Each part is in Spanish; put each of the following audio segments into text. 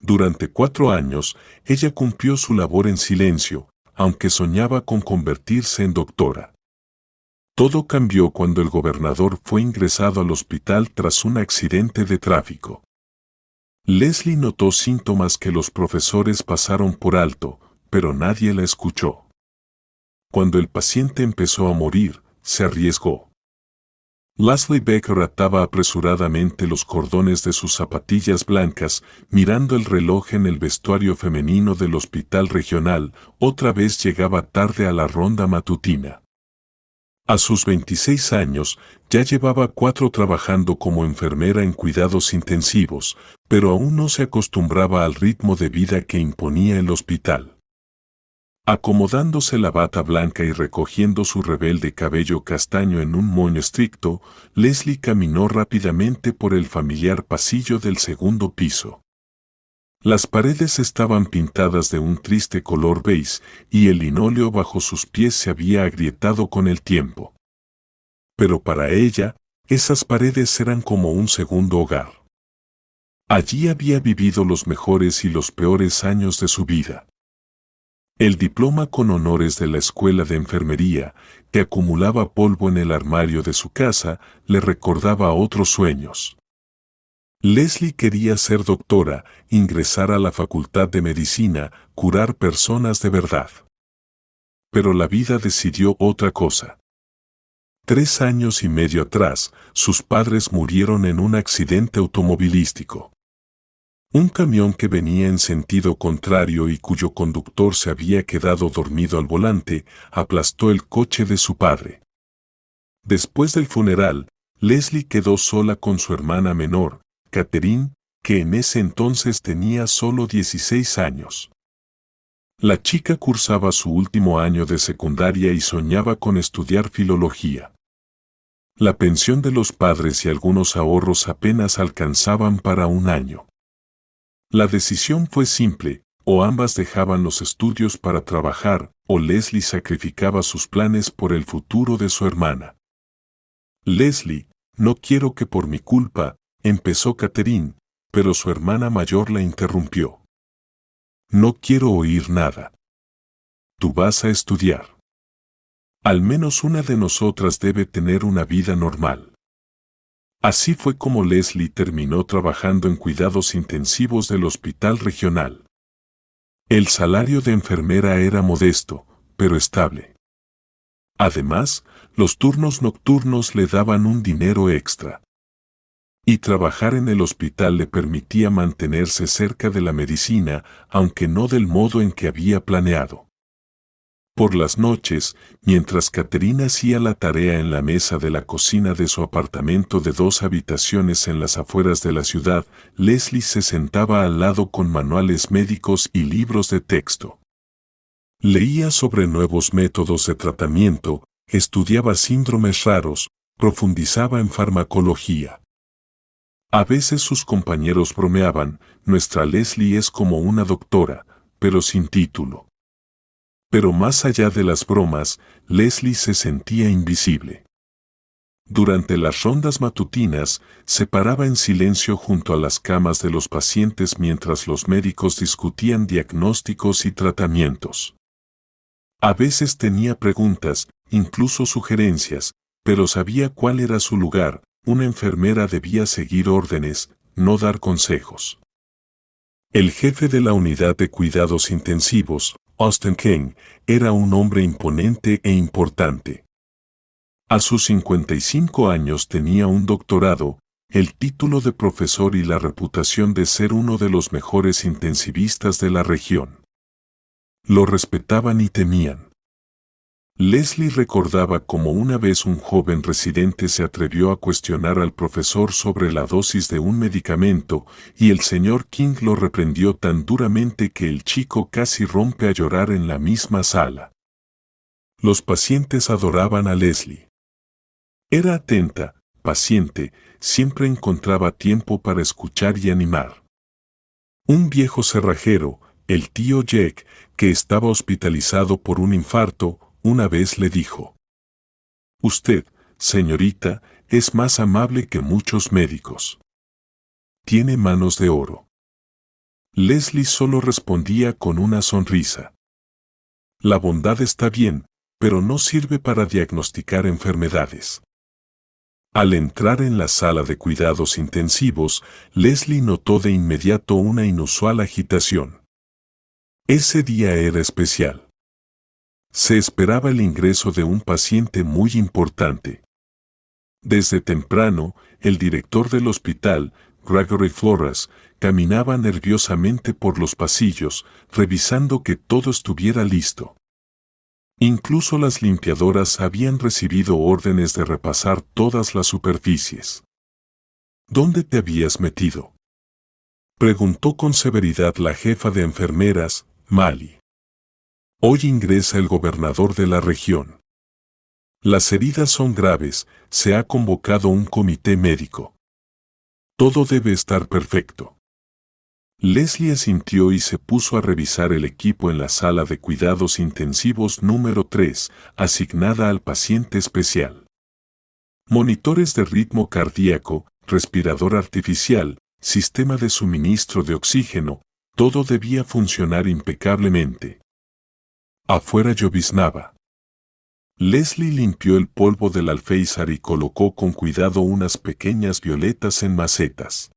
Durante 4 años, ella cumplió su labor en silencio, aunque soñaba con convertirse en doctora. Todo cambió cuando el gobernador fue ingresado al hospital tras un accidente de tráfico. Leslie notó síntomas que los profesores pasaron por alto, pero nadie la escuchó. Cuando el paciente empezó a morir, se arriesgó. Leslie Becker ataba apresuradamente los cordones de sus zapatillas blancas, mirando el reloj en el vestuario femenino del hospital regional. Otra vez llegaba tarde a la ronda matutina. A sus 26 años, ya llevaba 4 trabajando como enfermera en cuidados intensivos, pero aún no se acostumbraba al ritmo de vida que imponía el hospital. Acomodándose la bata blanca y recogiendo su rebelde cabello castaño en un moño estricto, Leslie caminó rápidamente por el familiar pasillo del segundo piso. Las paredes estaban pintadas de un triste color beige y el linóleo bajo sus pies se había agrietado con el tiempo. Pero para ella, esas paredes eran como un segundo hogar. Allí había vivido los mejores y los peores años de su vida. El diploma con honores de la escuela de enfermería, que acumulaba polvo en el armario de su casa, le recordaba otros sueños. Leslie quería ser doctora, ingresar a la facultad de medicina, curar personas de verdad. Pero la vida decidió otra cosa. 3 años y medio atrás, sus padres murieron en un accidente automovilístico. Un camión que venía en sentido contrario y cuyo conductor se había quedado dormido al volante, aplastó el coche de su padre. Después del funeral, Leslie quedó sola con su hermana menor, Catherine, que en ese entonces tenía solo 16 años. La chica cursaba su último año de secundaria y soñaba con estudiar filología. La pensión de los padres y algunos ahorros apenas alcanzaban para un año. La decisión fue simple: o ambas dejaban los estudios para trabajar, o Leslie sacrificaba sus planes por el futuro de su hermana. Leslie, no quiero que por mi culpa, empezó Catherine, pero su hermana mayor la interrumpió. No quiero oír nada. Tú vas a estudiar. Al menos una de nosotras debe tener una vida normal. Así fue como Leslie terminó trabajando en cuidados intensivos del hospital regional. El salario de enfermera era modesto, pero estable. Además, los turnos nocturnos le daban un dinero extra. Y trabajar en el hospital le permitía mantenerse cerca de la medicina, aunque no del modo en que había planeado. Por las noches, mientras Catherine hacía la tarea en la mesa de la cocina de su apartamento de 2 habitaciones en las afueras de la ciudad, Leslie se sentaba al lado con manuales médicos y libros de texto. Leía sobre nuevos métodos de tratamiento, estudiaba síndromes raros, profundizaba en farmacología. A veces sus compañeros bromeaban: nuestra Leslie es como una doctora, pero sin título. Pero más allá de las bromas, Leslie se sentía invisible. Durante las rondas matutinas, se paraba en silencio junto a las camas de los pacientes mientras los médicos discutían diagnósticos y tratamientos. A veces tenía preguntas, incluso sugerencias, pero sabía cuál era su lugar: una enfermera debía seguir órdenes, no dar consejos. El jefe de la unidad de cuidados intensivos, Austin King, era un hombre imponente e importante. A sus 55 años tenía un doctorado, el título de profesor y la reputación de ser uno de los mejores intensivistas de la región. Lo respetaban y temían. Leslie recordaba cómo una vez un joven residente se atrevió a cuestionar al profesor sobre la dosis de un medicamento, y el señor King lo reprendió tan duramente que el chico casi rompe a llorar en la misma sala. Los pacientes adoraban a Leslie. Era atenta, paciente, siempre encontraba tiempo para escuchar y animar. Un viejo cerrajero, el tío Jack, que estaba hospitalizado por un infarto, una vez le dijo: «Usted, señorita, es más amable que muchos médicos. Tiene manos de oro». Leslie solo respondía con una sonrisa. La bondad está bien, pero no sirve para diagnosticar enfermedades. Al entrar en la sala de cuidados intensivos, Leslie notó de inmediato una inusual agitación. Ese día era especial. Se esperaba el ingreso de un paciente muy importante. Desde temprano, el director del hospital, Gregory Flores, caminaba nerviosamente por los pasillos, revisando que todo estuviera listo. Incluso las limpiadoras habían recibido órdenes de repasar todas las superficies. ¿Dónde te habías metido?, preguntó con severidad la jefa de enfermeras, Mali. Hoy ingresa el gobernador de la región. Las heridas son graves, se ha convocado un comité médico. Todo debe estar perfecto. Leslie asintió y se puso a revisar el equipo en la sala de cuidados intensivos número 3, asignada al paciente especial. Monitores de ritmo cardíaco, respirador artificial, sistema de suministro de oxígeno, todo debía funcionar impecablemente. Afuera lloviznaba. Leslie limpió el polvo del alféizar y colocó con cuidado unas pequeñas violetas en macetas.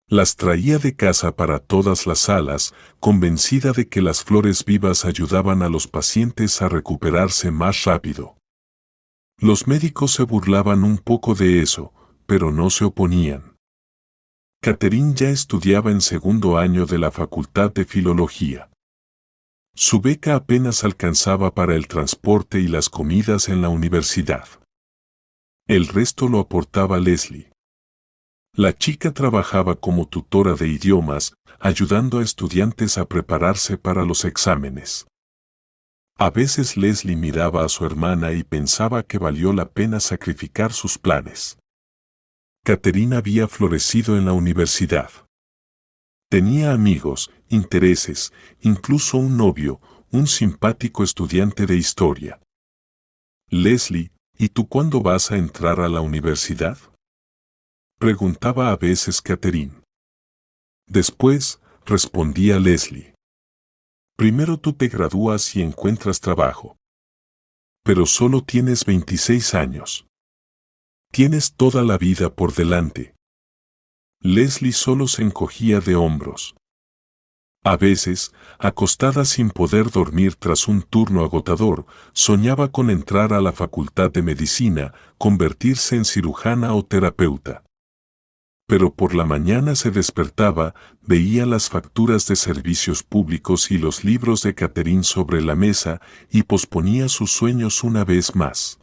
Las traía de casa para todas las salas, convencida de que las flores vivas ayudaban a los pacientes a recuperarse más rápido. Los médicos se burlaban un poco de eso, pero no se oponían. Catherine ya estudiaba en segundo año de la Facultad de Filología. Su beca apenas alcanzaba para el transporte y las comidas en la universidad. El resto lo aportaba Leslie. La chica trabajaba como tutora de idiomas, ayudando a estudiantes a prepararse para los exámenes. A veces Leslie miraba a su hermana y pensaba que valió la pena sacrificar sus planes. Catherine había florecido en la universidad. Tenía amigos, intereses, incluso un novio, un simpático estudiante de historia. Leslie, ¿y tú cuándo vas a entrar a la universidad?, preguntaba a veces Catherine. Después, respondía Leslie. Primero tú te gradúas y encuentras trabajo. Pero solo tienes 26 años. Tienes toda la vida por delante. Leslie solo se encogía de hombros. A veces, acostada sin poder dormir tras un turno agotador, soñaba con entrar a la facultad de medicina, convertirse en cirujana o terapeuta. Pero por la mañana se despertaba, veía las facturas de servicios públicos y los libros de Catherine sobre la mesa y posponía sus sueños una vez más.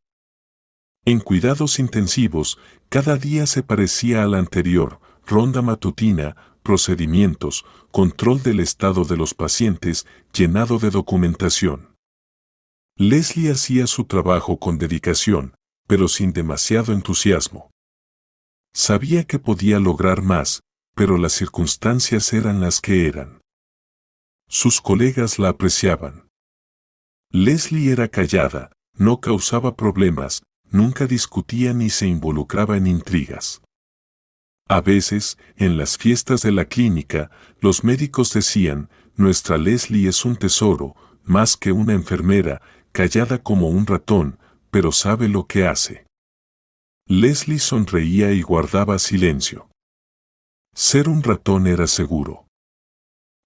En cuidados intensivos, cada día se parecía al anterior: ronda matutina, procedimientos, control del estado de los pacientes, llenado de documentación. Leslie hacía su trabajo con dedicación, pero sin demasiado entusiasmo. Sabía que podía lograr más, pero las circunstancias eran las que eran. Sus colegas la apreciaban. Leslie era callada, no causaba problemas, nunca discutía ni se involucraba en intrigas. A veces, en las fiestas de la clínica, los médicos decían: nuestra Leslie es un tesoro, más que una enfermera, callada como un ratón, pero sabe lo que hace. Leslie sonreía y guardaba silencio. Ser un ratón era seguro.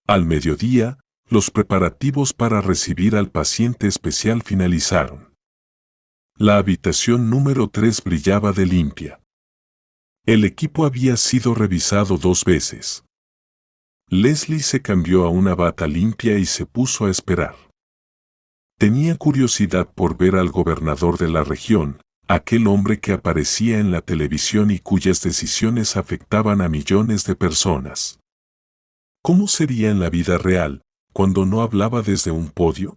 Al mediodía, los preparativos para recibir al paciente especial finalizaron. La habitación número 3 brillaba de limpia. El equipo había sido revisado 2 veces. Leslie se cambió a una bata limpia y se puso a esperar. Tenía curiosidad por ver al gobernador de la región, aquel hombre que aparecía en la televisión y cuyas decisiones afectaban a millones de personas. ¿Cómo sería en la vida real, cuando no hablaba desde un podio?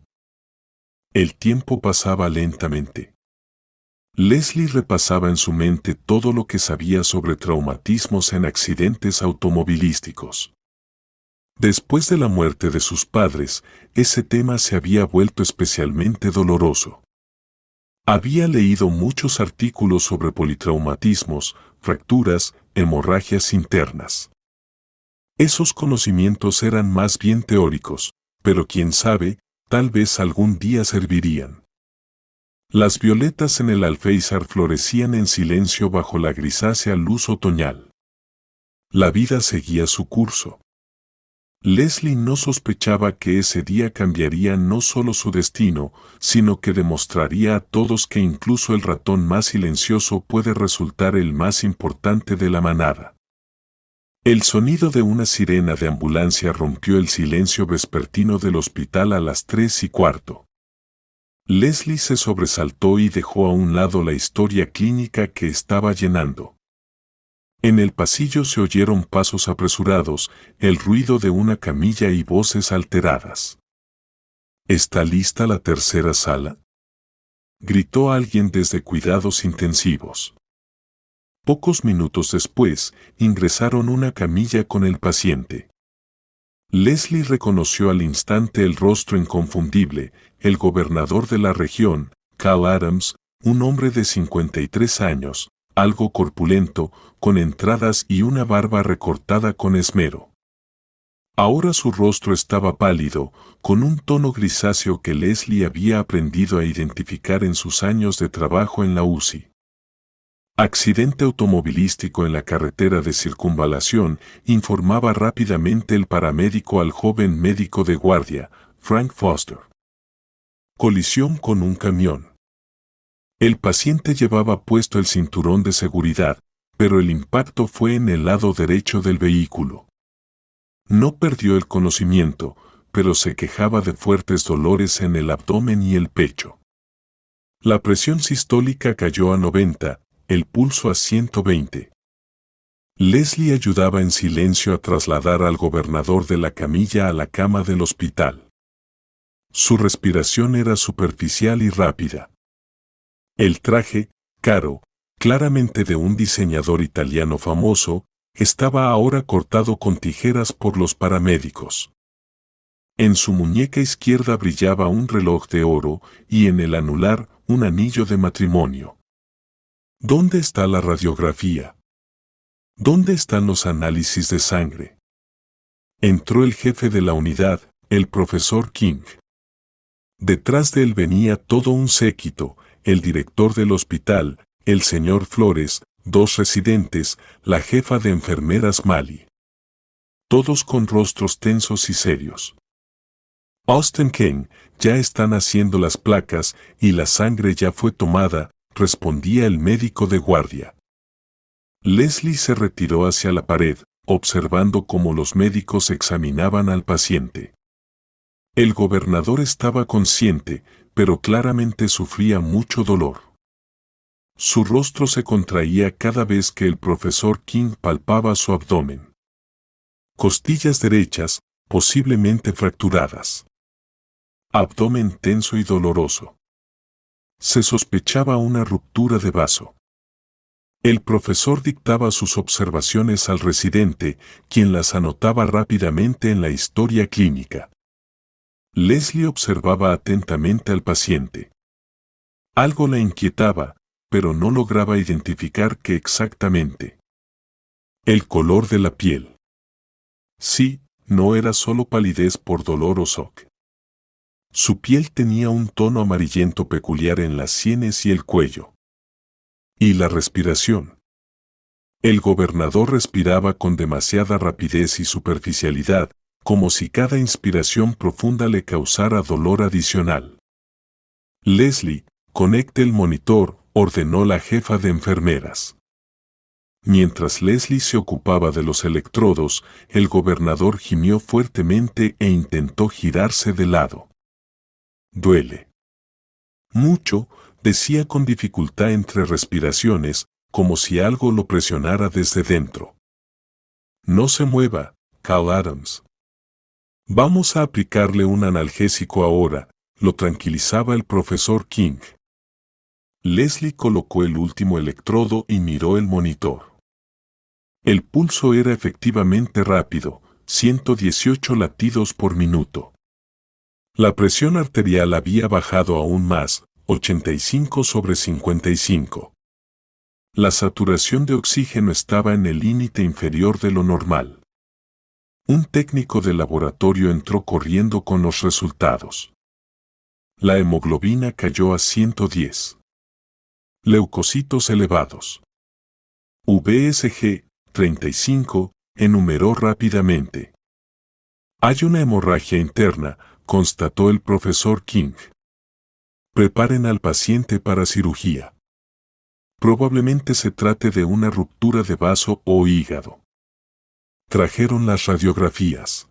El tiempo pasaba lentamente. Leslie repasaba en su mente todo lo que sabía sobre traumatismos en accidentes automovilísticos. Después de la muerte de sus padres, ese tema se había vuelto especialmente doloroso. Había leído muchos artículos sobre politraumatismos, fracturas, hemorragias internas. Esos conocimientos eran más bien teóricos, pero quién sabe, tal vez algún día servirían. Las violetas en el alféizar florecían en silencio bajo la grisácea luz otoñal. La vida seguía su curso. Leslie no sospechaba que ese día cambiaría no solo su destino, sino que demostraría a todos que incluso el ratón más silencioso puede resultar el más importante de la manada. El sonido de una sirena de ambulancia rompió el silencio vespertino del hospital a las 3:15. Leslie se sobresaltó y dejó a un lado la historia clínica que estaba llenando. En el pasillo se oyeron pasos apresurados, el ruido de una camilla y voces alteradas. ¿Está lista la tercera sala?, gritó alguien desde cuidados intensivos. Pocos minutos después, ingresaron una camilla con el paciente. Leslie reconoció al instante el rostro inconfundible, el gobernador de la región, Cal Adams, un hombre de 53 años, algo corpulento, con entradas y una barba recortada con esmero. Ahora su rostro estaba pálido, con un tono grisáceo que Leslie había aprendido a identificar en sus años de trabajo en la UCI. Accidente automovilístico en la carretera de circunvalación, informaba rápidamente el paramédico al joven médico de guardia, Frank Foster. Colisión con un camión. El paciente llevaba puesto el cinturón de seguridad, pero el impacto fue en el lado derecho del vehículo. No perdió el conocimiento, pero se quejaba de fuertes dolores en el abdomen y el pecho. La presión sistólica cayó a 90, el pulso a 120. Leslie ayudaba en silencio a trasladar al gobernador de la camilla a la cama del hospital. Su respiración era superficial y rápida. El traje, caro, claramente de un diseñador italiano famoso, estaba ahora cortado con tijeras por los paramédicos. En su muñeca izquierda brillaba un reloj de oro y en el anular un anillo de matrimonio. ¿Dónde está la radiografía? ¿Dónde están los análisis de sangre? Entró el jefe de la unidad, el profesor King. Detrás de él venía todo un séquito, el director del hospital, el señor Flores, 2 residentes, la jefa de enfermeras Mali. Todos con rostros tensos y serios. Austin King, ya están haciendo las placas y la sangre ya fue tomada, respondía el médico de guardia. Leslie se retiró hacia la pared, observando cómo los médicos examinaban al paciente. El gobernador estaba consciente, pero claramente sufría mucho dolor. Su rostro se contraía cada vez que el profesor King palpaba su abdomen. Costillas derechas, posiblemente fracturadas. Abdomen tenso y doloroso. Se sospechaba una ruptura de vaso. El profesor dictaba sus observaciones al residente, quien las anotaba rápidamente en la historia clínica. Leslie observaba atentamente al paciente. Algo la inquietaba, pero no lograba identificar qué exactamente. El color de la piel. Sí, no era solo palidez por dolor o shock. Su piel tenía un tono amarillento peculiar en las sienes y el cuello. Y la respiración. El gobernador respiraba con demasiada rapidez y superficialidad, como si cada inspiración profunda le causara dolor adicional. Leslie, conecte el monitor, ordenó la jefa de enfermeras. Mientras Leslie se ocupaba de los electrodos, el gobernador gimió fuertemente e intentó girarse de lado. Duele. Mucho, decía con dificultad entre respiraciones, como si algo lo presionara desde dentro. No se mueva, Cal Adams. Vamos a aplicarle un analgésico ahora, lo tranquilizaba el profesor King. Leslie colocó el último electrodo y miró el monitor. El pulso era efectivamente rápido, 118 latidos por minuto. La presión arterial había bajado aún más, 85/55. La saturación de oxígeno estaba en el límite inferior de lo normal. Un técnico de laboratorio entró corriendo con los resultados. La hemoglobina cayó a 110. Leucocitos elevados. VSG, 35, enumeró rápidamente. Hay una hemorragia interna, constató el profesor King. Preparen al paciente para cirugía. Probablemente se trate de una ruptura de vaso o hígado. Trajeron las radiografías.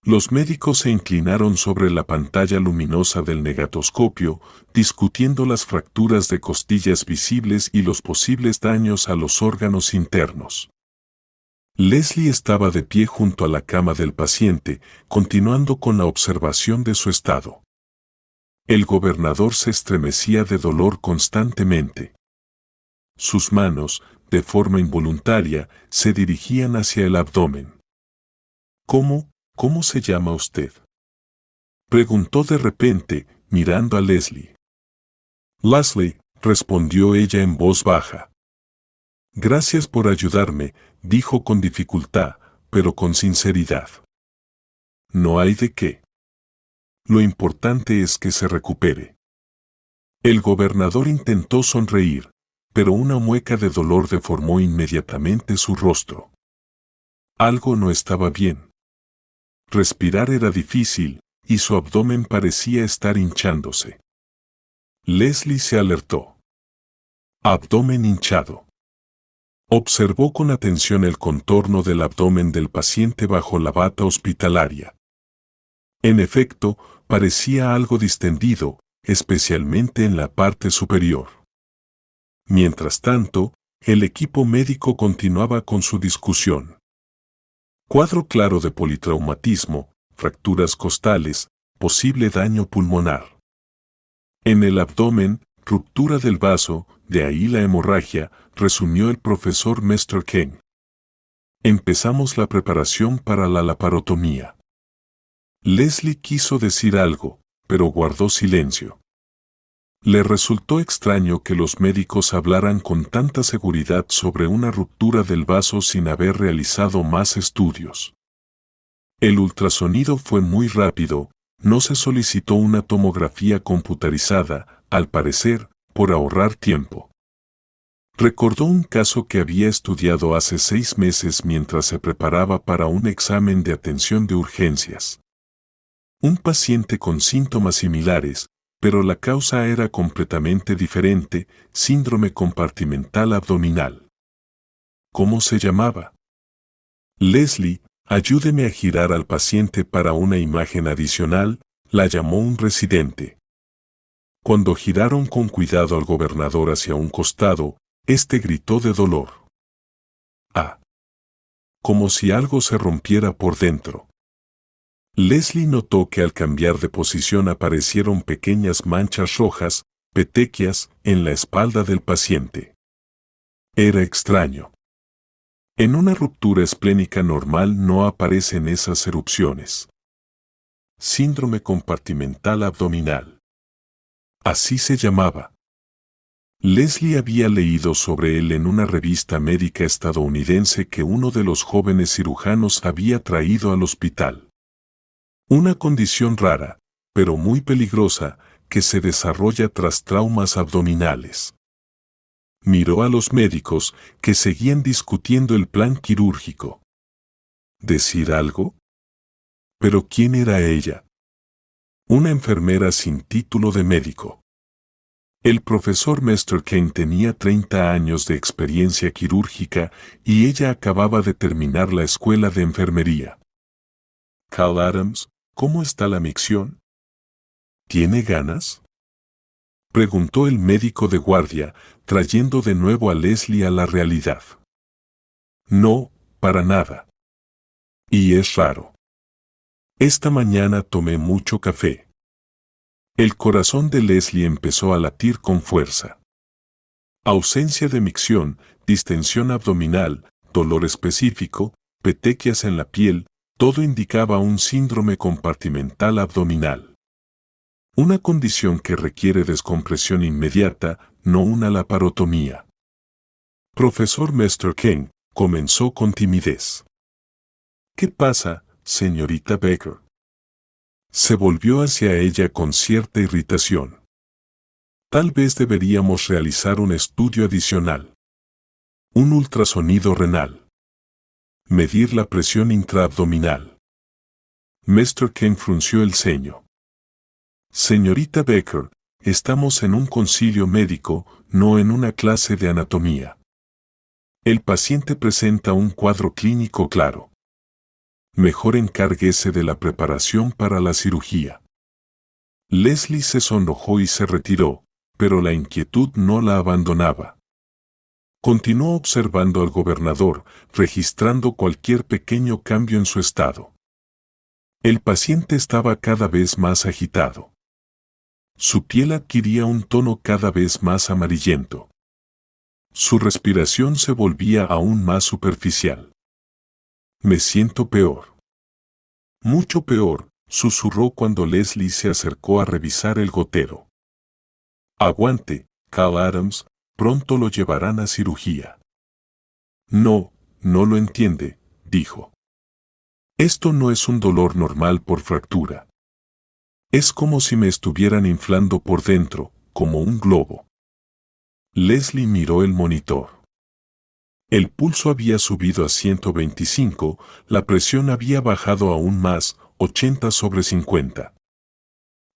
Los médicos se inclinaron sobre la pantalla luminosa del negatoscopio, discutiendo las fracturas de costillas visibles y los posibles daños a los órganos internos. Leslie estaba de pie junto a la cama del paciente, continuando con la observación de su estado. El gobernador se estremecía de dolor constantemente. Sus manos, de forma involuntaria, se dirigían hacia el abdomen. ¿Cómo se llama usted?, preguntó de repente, mirando a Leslie. Leslie, respondió ella en voz baja. Gracias por ayudarme, dijo con dificultad, pero con sinceridad. No hay de qué. Lo importante es que se recupere. El gobernador intentó sonreír, pero una mueca de dolor deformó inmediatamente su rostro. Algo no estaba bien. Respirar era difícil, y su abdomen parecía estar hinchándose. Leslie se alertó. Abdomen hinchado. Observó con atención el contorno del abdomen del paciente bajo la bata hospitalaria. En efecto, parecía algo distendido, especialmente en la parte superior. Mientras tanto, el equipo médico continuaba con su discusión. Cuadro claro de politraumatismo, fracturas costales, posible daño pulmonar. En el abdomen, ruptura del vaso, de ahí la hemorragia, resumió el profesor Mr. King. Empezamos la preparación para la laparotomía. Leslie quiso decir algo, pero guardó silencio. Le resultó extraño que los médicos hablaran con tanta seguridad sobre una ruptura del vaso sin haber realizado más estudios. El ultrasonido fue muy rápido, no se solicitó una tomografía computarizada, al parecer, por ahorrar tiempo. Recordó un caso que había estudiado hace 6 meses mientras se preparaba para un examen de atención de urgencias. Un paciente con síntomas similares, pero la causa era completamente diferente, síndrome compartimental abdominal. ¿Cómo se llamaba? Leslie, ayúdeme a girar al paciente para una imagen adicional, la llamó un residente. Cuando giraron con cuidado al gobernador hacia un costado, este gritó de dolor. ¡Ah! Como si algo se rompiera por dentro. Leslie notó que al cambiar de posición aparecieron pequeñas manchas rojas, petequias, en la espalda del paciente. Era extraño. En una ruptura esplénica normal no aparecen esas erupciones. Síndrome compartimental abdominal. Así se llamaba. Leslie había leído sobre él en una revista médica estadounidense que uno de los jóvenes cirujanos había traído al hospital. Una condición rara, pero muy peligrosa, que se desarrolla tras traumas abdominales. Miró a los médicos, que seguían discutiendo el plan quirúrgico. ¿Decir algo? ¿Pero quién era ella? Una enfermera sin título de médico. El profesor Mr. King tenía 30 años de experiencia quirúrgica y ella acababa de terminar la escuela de enfermería. Cal Adams, ¿cómo está la micción? ¿Tiene ganas?, preguntó el médico de guardia, trayendo de nuevo a Leslie a la realidad. No, para nada. Y es raro. Esta mañana tomé mucho café. El corazón de Leslie empezó a latir con fuerza. Ausencia de micción, distensión abdominal, dolor específico, petequias en la piel, todo indicaba un síndrome compartimental abdominal. Una condición que requiere descompresión inmediata, no una laparotomía. Profesor Mr. King, comenzó con timidez. ¿Qué pasa, señorita Baker? Se volvió hacia ella con cierta irritación. Tal vez deberíamos realizar un estudio adicional. Un ultrasonido renal. Medir la presión intraabdominal. Mr. King frunció el ceño. Señorita Baker, estamos en un concilio médico, no en una clase de anatomía. El paciente presenta un cuadro clínico claro. Mejor encárguese de la preparación para la cirugía. Leslie se sonrojó y se retiró, pero la inquietud no la abandonaba. Continuó observando al gobernador, registrando cualquier pequeño cambio en su estado. El paciente estaba cada vez más agitado. Su piel adquiría un tono cada vez más amarillento. Su respiración se volvía aún más superficial. Me siento peor. Mucho peor, susurró cuando Leslie se acercó a revisar el gotero. Aguante, Cal Adams, pronto lo llevarán a cirugía. No, no lo entiende, dijo. Esto no es un dolor normal por fractura. Es como si me estuvieran inflando por dentro, como un globo. Leslie miró el monitor. El pulso había subido a 125, la presión había bajado aún más, 80/50.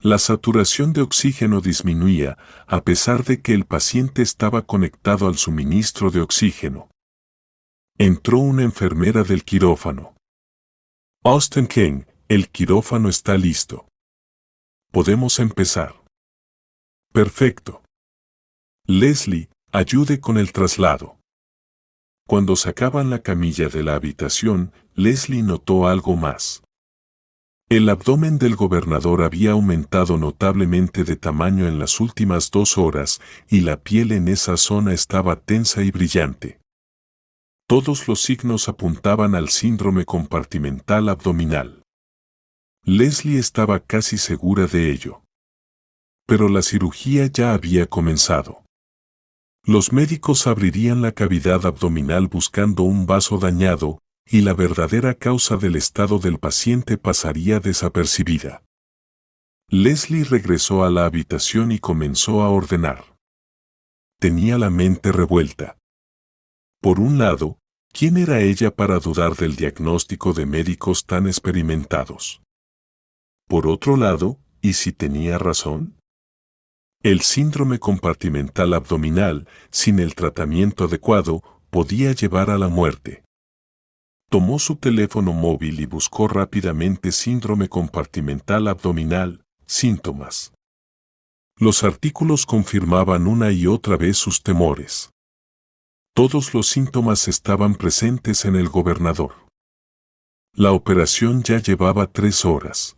La saturación de oxígeno disminuía, a pesar de que el paciente estaba conectado al suministro de oxígeno. Entró una enfermera del quirófano. Austin King, el quirófano está listo. Podemos empezar. Perfecto. Leslie, ayude con el traslado. Cuando sacaban la camilla de la habitación, Leslie notó algo más. El abdomen del gobernador había aumentado notablemente de tamaño en las últimas 2 horas y la piel en esa zona estaba tensa y brillante. Todos los signos apuntaban al síndrome compartimental abdominal. Leslie estaba casi segura de ello. Pero la cirugía ya había comenzado. Los médicos abrirían la cavidad abdominal buscando un vaso dañado, y la verdadera causa del estado del paciente pasaría desapercibida. Leslie regresó a la habitación y comenzó a ordenar. Tenía la mente revuelta. Por un lado, ¿quién era ella para dudar del diagnóstico de médicos tan experimentados? Por otro lado, ¿y si tenía razón? El síndrome compartimental abdominal, sin el tratamiento adecuado, podía llevar a la muerte. Tomó su teléfono móvil y buscó rápidamente síndrome compartimental abdominal, síntomas. Los artículos confirmaban una y otra vez sus temores. Todos los síntomas estaban presentes en el gobernador. La operación ya llevaba 3 horas.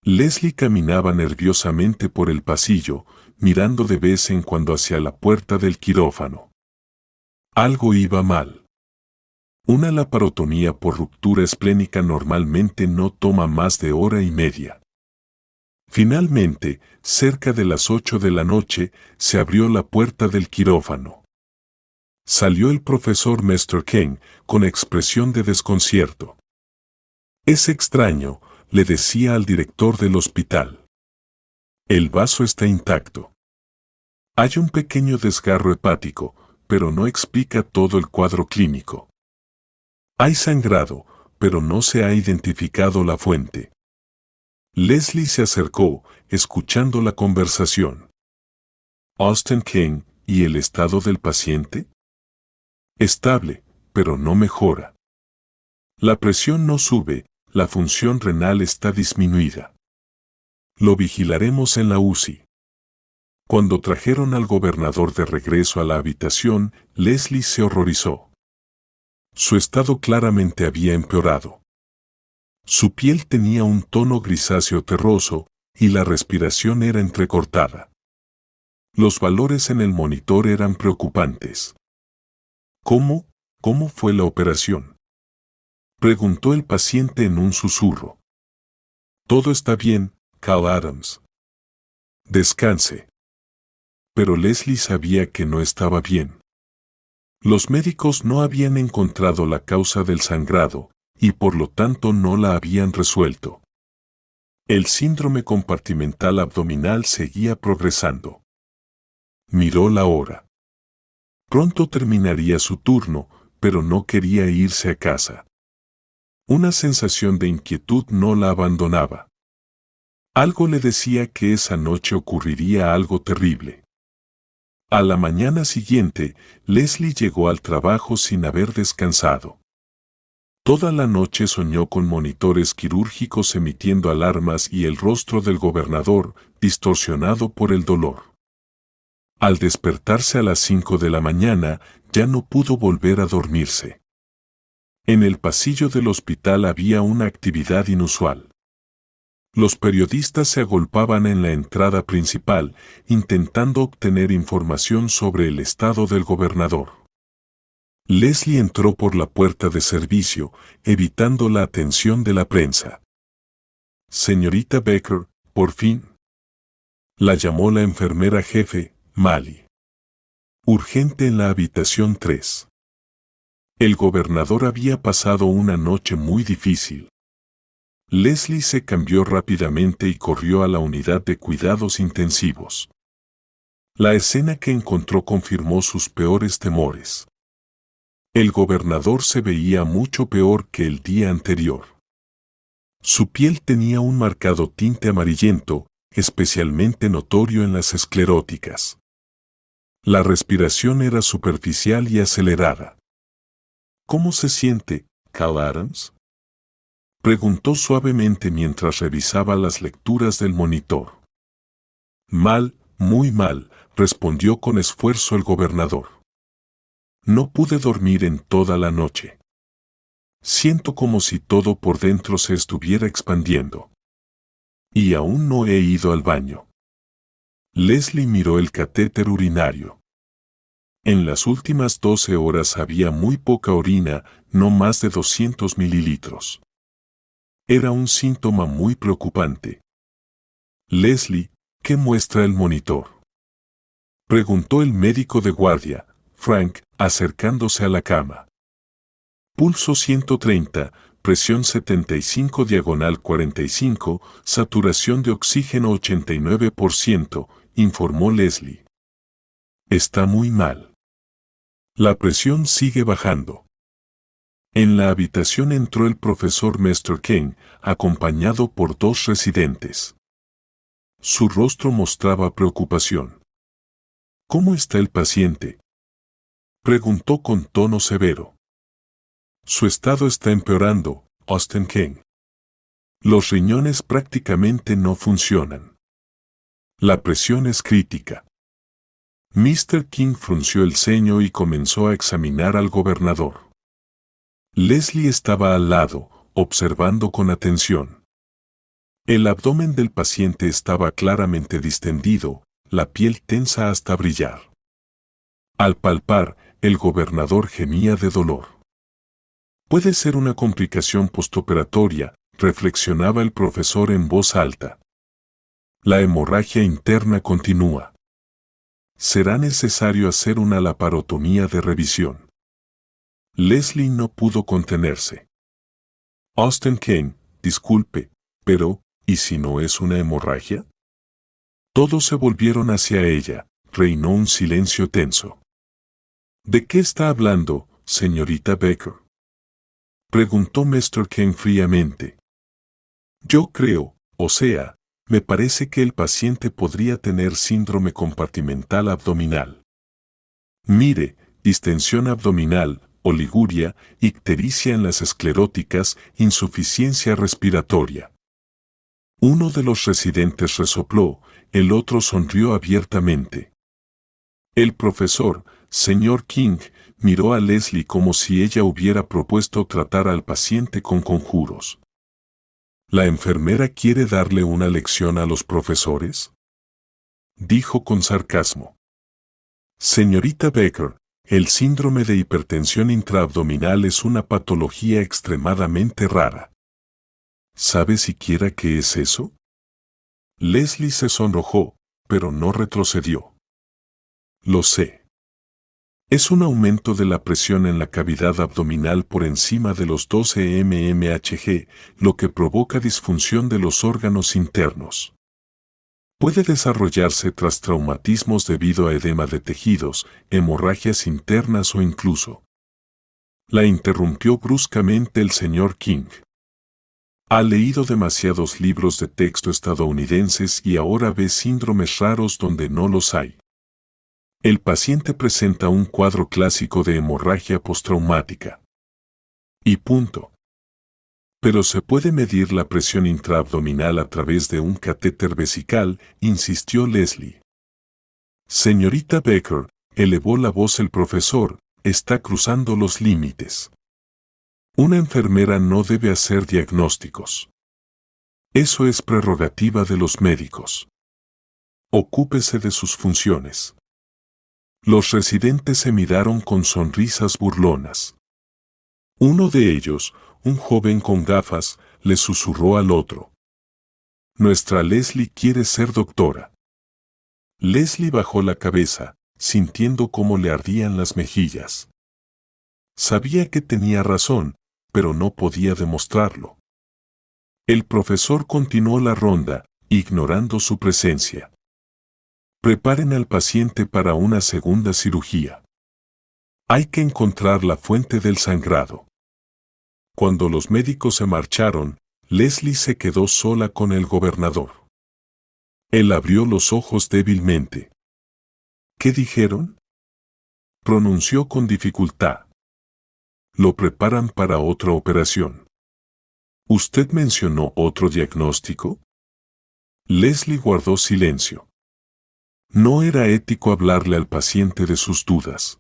Leslie caminaba nerviosamente por el pasillo, mirando de vez en cuando hacia la puerta del quirófano. Algo iba mal. Una laparotomía por ruptura esplénica normalmente no toma más de 1 hora y media. Finalmente, cerca de las 8 de la noche, se abrió la puerta del quirófano. Salió el profesor Mr. King, con expresión de desconcierto. Es extraño, le decía al director del hospital. El vaso está intacto. Hay un pequeño desgarro hepático, pero no explica todo el cuadro clínico. Hay sangrado, pero no se ha identificado la fuente. Leslie se acercó, escuchando la conversación. Austin King, ¿y el estado del paciente? Estable, pero no mejora. La presión no sube, la función renal está disminuida. Lo vigilaremos en la UCI. Cuando trajeron al gobernador de regreso a la habitación, Leslie se horrorizó. Su estado claramente había empeorado. Su piel tenía un tono grisáceo terroso, y la respiración era entrecortada. Los valores en el monitor eran preocupantes. ¿Cómo fue la operación?, preguntó el paciente en un susurro. Todo está bien, Cal Adams. Descanse. Pero Leslie sabía que no estaba bien. Los médicos no habían encontrado la causa del sangrado, y por lo tanto no la habían resuelto. El síndrome compartimental abdominal seguía progresando. Miró la hora. Pronto terminaría su turno, pero no quería irse a casa. Una sensación de inquietud no la abandonaba. Algo le decía que esa noche ocurriría algo terrible. A la mañana siguiente, Leslie llegó al trabajo sin haber descansado. Toda la noche soñó con monitores quirúrgicos emitiendo alarmas y el rostro del gobernador, distorsionado por el dolor. Al despertarse a las 5 de la mañana, ya no pudo volver a dormirse. En el pasillo del hospital había una actividad inusual. Los periodistas se agolpaban en la entrada principal, intentando obtener información sobre el estado del gobernador. Leslie entró por la puerta de servicio, evitando la atención de la prensa. Señorita Baker, por fin. La llamó la enfermera jefe, Mali. Urgente en la habitación 3. El gobernador había pasado una noche muy difícil. Leslie se cambió rápidamente y corrió a la unidad de cuidados intensivos. La escena que encontró confirmó sus peores temores. El gobernador se veía mucho peor que el día anterior. Su piel tenía un marcado tinte amarillento, especialmente notorio en las escleróticas. La respiración era superficial y acelerada. ¿Cómo se siente, Cal Adams?, preguntó suavemente mientras revisaba las lecturas del monitor. Mal, muy mal, respondió con esfuerzo el gobernador. No pude dormir en toda la noche. Siento como si todo por dentro se estuviera expandiendo. Y aún no he ido al baño. Leslie miró el catéter urinario. En las últimas 12 horas había muy poca orina, no más de 200 mililitros. Era un síntoma muy preocupante. Leslie, ¿qué muestra el monitor?, preguntó el médico de guardia, Frank, acercándose a la cama. Pulso 130, presión 75/45, saturación de oxígeno 89%, informó Leslie. Está muy mal. La presión sigue bajando. En la habitación entró el profesor Mr. King, acompañado por 2 residentes. Su rostro mostraba preocupación. ¿Cómo está el paciente?, preguntó con tono severo. Su estado está empeorando, Austin King. Los riñones prácticamente no funcionan. La presión es crítica. Mr. King frunció el ceño y comenzó a examinar al gobernador. Leslie estaba al lado, observando con atención. El abdomen del paciente estaba claramente distendido, la piel tensa hasta brillar. Al palpar, el gobernador gemía de dolor. Puede ser una complicación postoperatoria, reflexionaba el profesor en voz alta. La hemorragia interna continúa. Será necesario hacer una laparotomía de revisión. Leslie no pudo contenerse. Austin King, disculpe, pero, ¿y si no es una hemorragia? Todos se volvieron hacia ella, reinó un silencio tenso. ¿De qué está hablando, señorita Baker?, preguntó Mr. King fríamente. Yo creo, me parece que el paciente podría tener síndrome compartimental abdominal. Mire, distensión abdominal, oliguria, ictericia en las escleróticas, insuficiencia respiratoria. Uno de los residentes resopló, el otro sonrió abiertamente. El profesor, señor King, miró a Leslie como si ella hubiera propuesto tratar al paciente con conjuros. ¿La enfermera quiere darle una lección a los profesores?, dijo con sarcasmo. Señorita Baker, el síndrome de hipertensión intraabdominal es una patología extremadamente rara. ¿Sabe siquiera qué es eso? Leslie se sonrojó, pero no retrocedió. Lo sé. Es un aumento de la presión en la cavidad abdominal por encima de los 12 mmHg, lo que provoca disfunción de los órganos internos. Puede desarrollarse tras traumatismos debido a edema de tejidos, hemorragias internas o incluso. La interrumpió bruscamente el señor King. Ha leído demasiados libros de texto estadounidenses y ahora ve síndromes raros donde no los hay. El paciente presenta un cuadro clásico de hemorragia postraumática. Y punto. Pero se puede medir la presión intraabdominal a través de un catéter vesical, insistió Leslie. Señorita Becker, elevó la voz el profesor, está cruzando los límites. Una enfermera no debe hacer diagnósticos. Eso es prerrogativa de los médicos. Ocúpese de sus funciones. Los residentes se miraron con sonrisas burlonas. Uno de ellos, un joven con gafas, le susurró al otro. Nuestra Leslie quiere ser doctora. Leslie bajó la cabeza, sintiendo cómo le ardían las mejillas. Sabía que tenía razón, pero no podía demostrarlo. El profesor continuó la ronda, ignorando su presencia. Preparen al paciente para una segunda cirugía. Hay que encontrar la fuente del sangrado. Cuando los médicos se marcharon, Leslie se quedó sola con el gobernador. Él abrió los ojos débilmente. ¿Qué dijeron? Pronunció con dificultad. Lo preparan para otra operación. ¿Usted mencionó otro diagnóstico? Leslie guardó silencio. No era ético hablarle al paciente de sus dudas.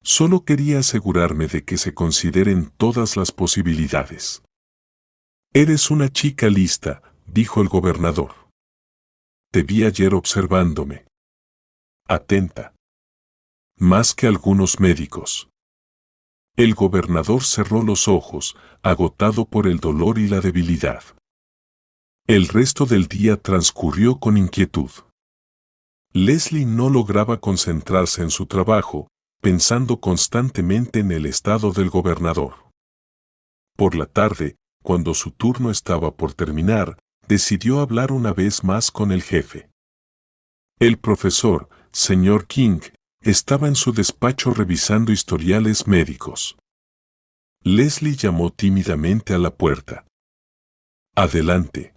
Solo quería asegurarme de que se consideren todas las posibilidades. Eres una chica lista, dijo el gobernador. Te vi ayer observándome. Atenta. Más que algunos médicos. El gobernador cerró los ojos, agotado por el dolor y la debilidad. El resto del día transcurrió con inquietud. Leslie no lograba concentrarse en su trabajo, pensando constantemente en el estado del gobernador. Por la tarde, cuando su turno estaba por terminar, decidió hablar una vez más con el jefe. El profesor, señor King, estaba en su despacho revisando historiales médicos. Leslie llamó tímidamente a la puerta. Adelante.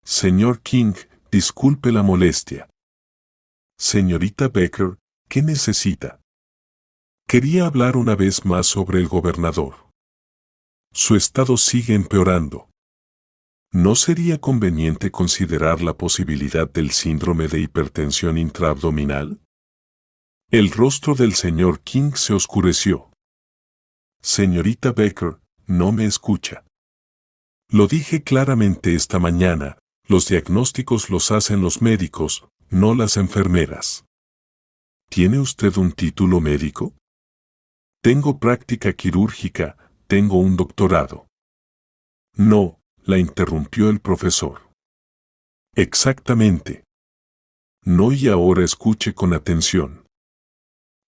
Señor King, disculpe la molestia. Señorita Becker, ¿qué necesita? Quería hablar una vez más sobre el gobernador. Su estado sigue empeorando. ¿No sería conveniente considerar la posibilidad del síndrome de hipertensión intraabdominal? El rostro del señor King se oscureció. Señorita Becker, no me escucha. Lo dije claramente esta mañana, los diagnósticos los hacen los médicos, no las enfermeras. ¿Tiene usted un título médico? Tengo práctica quirúrgica, tengo un doctorado. No, la interrumpió el profesor. Exactamente. No, y ahora escuche con atención.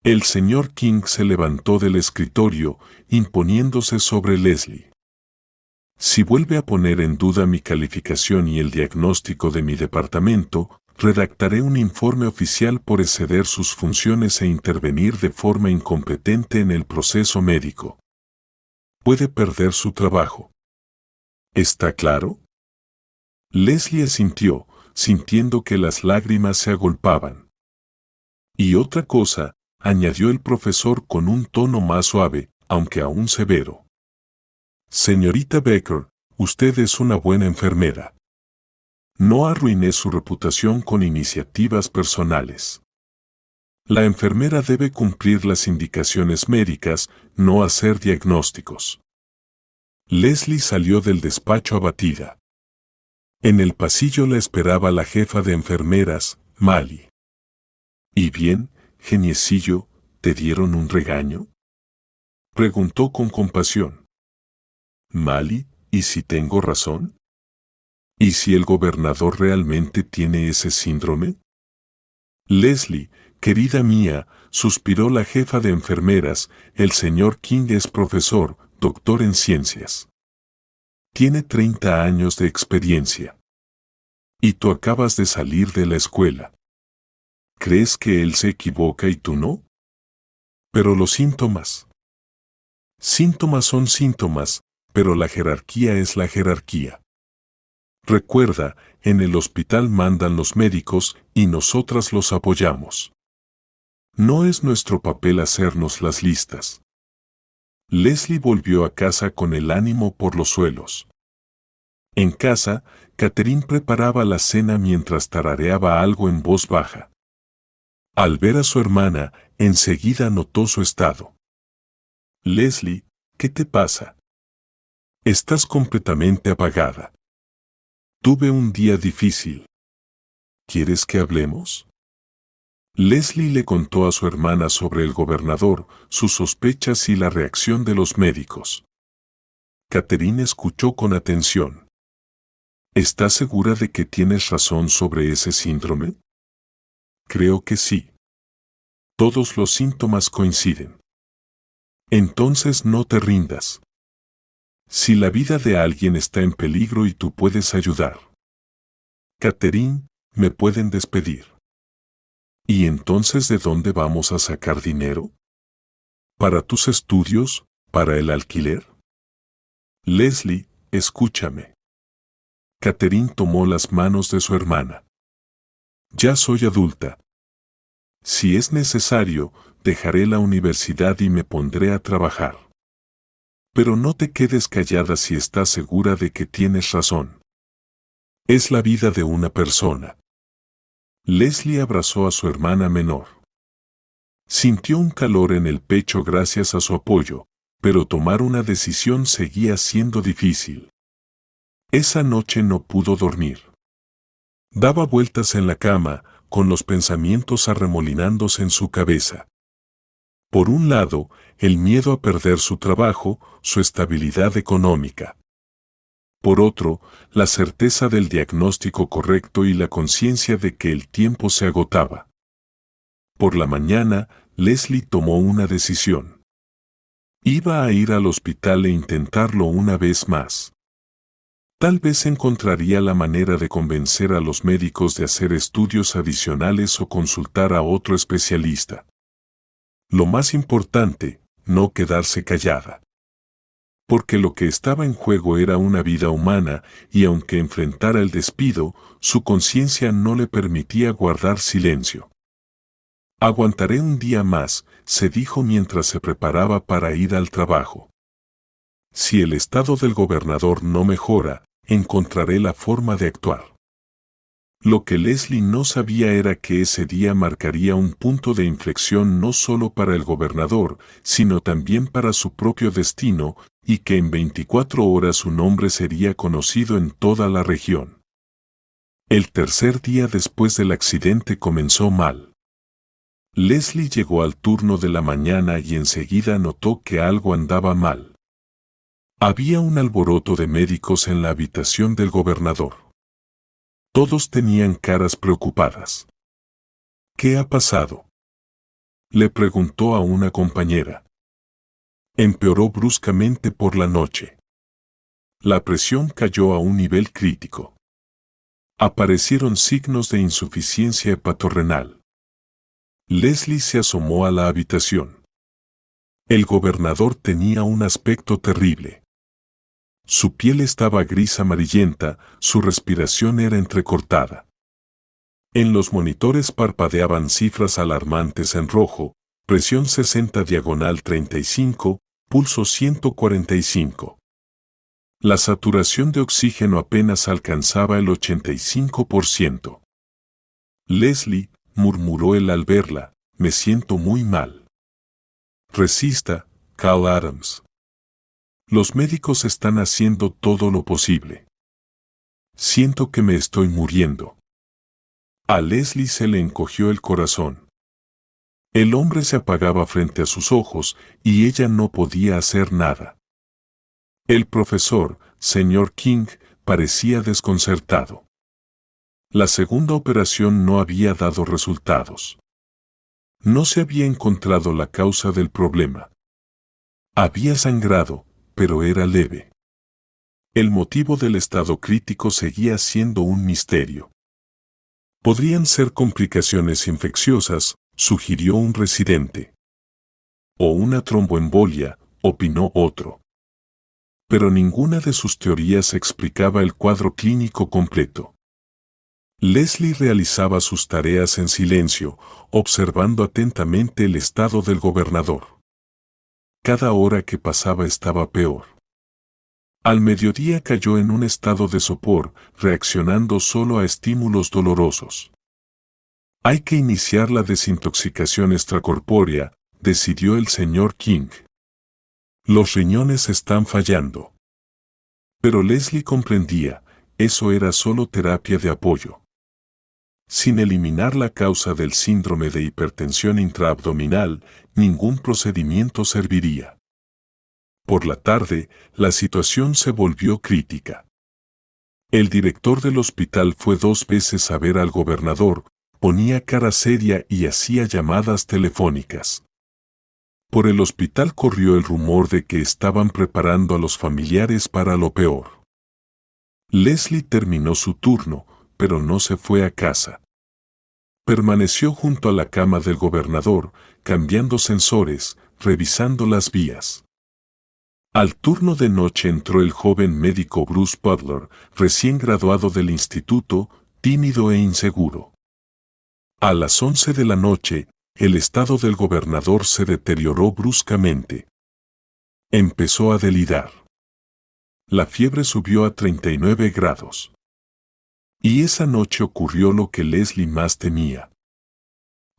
El señor King se levantó del escritorio, imponiéndose sobre Leslie. Si vuelve a poner en duda mi calificación y el diagnóstico de mi departamento, redactaré un informe oficial por exceder sus funciones e intervenir de forma incompetente en el proceso médico. Puede perder su trabajo. ¿Está claro? Leslie asintió, sintiendo que las lágrimas se agolpaban. Y otra cosa, añadió el profesor con un tono más suave, aunque aún severo. Señorita Becker, usted es una buena enfermera. No arruiné su reputación con iniciativas personales. La enfermera debe cumplir las indicaciones médicas, no hacer diagnósticos. Leslie salió del despacho abatida. En el pasillo la esperaba la jefa de enfermeras, Mali. ¿Y bien, geniecillo, te dieron un regaño? Preguntó con compasión. Mali, ¿y si tengo razón? ¿Y si el gobernador realmente tiene ese síndrome? Leslie, Querida mía, suspiró la jefa de enfermeras, el señor King es profesor, doctor en ciencias. Tiene 30 años de experiencia. Y tú acabas de salir de la escuela. ¿Crees que él se equivoca y tú no? Pero los síntomas. Síntomas son síntomas, pero la jerarquía es la jerarquía. Recuerda, en el hospital mandan los médicos y nosotras los apoyamos. No es nuestro papel hacernos las listas. Leslie volvió a casa con el ánimo por los suelos. En casa, Catherine preparaba la cena mientras tarareaba algo en voz baja. Al ver a su hermana, enseguida notó su estado. Leslie, ¿qué te pasa? Estás completamente apagada. Tuve un día difícil. ¿Quieres que hablemos? Leslie le contó a su hermana sobre el gobernador, sus sospechas y la reacción de los médicos. Catherine escuchó con atención. ¿Estás segura de que tienes razón sobre ese síndrome? Creo que sí. Todos los síntomas coinciden. Entonces no te rindas. Si la vida de alguien está en peligro y tú puedes ayudar. Catherine, me pueden despedir. ¿Y entonces de dónde vamos a sacar dinero? ¿Para tus estudios? ¿Para el alquiler? Leslie, escúchame. Catherine tomó las manos de su hermana. Ya soy adulta. Si es necesario, dejaré la universidad y me pondré a trabajar. Pero no te quedes callada si estás segura de que tienes razón. Es la vida de una persona. Leslie abrazó a su hermana menor. Sintió un calor en el pecho gracias a su apoyo, pero tomar una decisión seguía siendo difícil. Esa noche no pudo dormir. Daba vueltas en la cama, con los pensamientos arremolinándose en su cabeza. Por un lado, el miedo a perder su trabajo, su estabilidad económica. Por otro, la certeza del diagnóstico correcto y la conciencia de que el tiempo se agotaba. Por la mañana, Leslie tomó una decisión. Iba a ir al hospital e intentarlo una vez más. Tal vez encontraría la manera de convencer a los médicos de hacer estudios adicionales o consultar a otro especialista. Lo más importante, no quedarse callada. Porque lo que estaba en juego era una vida humana, y aunque enfrentara el despido, su conciencia no le permitía guardar silencio. Aguantaré un día más, se dijo mientras se preparaba para ir al trabajo. Si el estado del gobernador no mejora, encontraré la forma de actuar. Lo que Leslie no sabía era que ese día marcaría un punto de inflexión no solo para el gobernador, sino también para su propio destino, y que en 24 horas su nombre sería conocido en toda la región. El tercer día después del accidente comenzó mal. Leslie llegó al turno de la mañana y enseguida notó que algo andaba mal. Había un alboroto de médicos en la habitación del gobernador. Todos tenían caras preocupadas. ¿Qué ha pasado?, le preguntó a una compañera. Empeoró bruscamente por la noche. La presión cayó a un nivel crítico. Aparecieron signos de insuficiencia hepatorrenal. Leslie se asomó a la habitación. El gobernador tenía un aspecto terrible. Su piel estaba gris amarillenta, su respiración era entrecortada. En los monitores parpadeaban cifras alarmantes en rojo, presión 60/35, pulso 145. La saturación de oxígeno apenas alcanzaba el 85%. Leslie, murmuró él al verla, me siento muy mal. Resista, Cal Adams. Los médicos están haciendo todo lo posible. Siento que me estoy muriendo. A Leslie se le encogió el corazón. El hombre se apagaba frente a sus ojos y ella no podía hacer nada. El profesor, señor King, parecía desconcertado. La segunda operación no había dado resultados. No se había encontrado la causa del problema. Había sangrado, pero era leve. El motivo del estado crítico seguía siendo un misterio. Podrían ser complicaciones infecciosas, sugirió un residente. O una tromboembolia, opinó otro. Pero ninguna de sus teorías explicaba el cuadro clínico completo. Leslie realizaba sus tareas en silencio, observando atentamente el estado del gobernador. Cada hora que pasaba estaba peor. Al mediodía cayó en un estado de sopor, reaccionando solo a estímulos dolorosos. Hay que iniciar la desintoxicación extracorpórea, decidió el señor King. Los riñones están fallando. Pero Leslie comprendía, eso era solo terapia de apoyo. Sin eliminar la causa del síndrome de hipertensión intraabdominal, ningún procedimiento serviría. Por la tarde, la situación se volvió crítica. El director del hospital fue 2 veces a ver al gobernador, ponía cara seria y hacía llamadas telefónicas. Por el hospital corrió el rumor de que estaban preparando a los familiares para lo peor. Leslie terminó su turno, pero no se fue a casa. Permaneció junto a la cama del gobernador, cambiando sensores, revisando las vías. Al turno de noche entró el joven médico Bruce Butler, recién graduado del instituto, tímido e inseguro. A las 11 de la noche, el estado del gobernador se deterioró bruscamente. Empezó a delirar. La fiebre subió a 39 grados. Y esa noche ocurrió lo que Leslie más temía.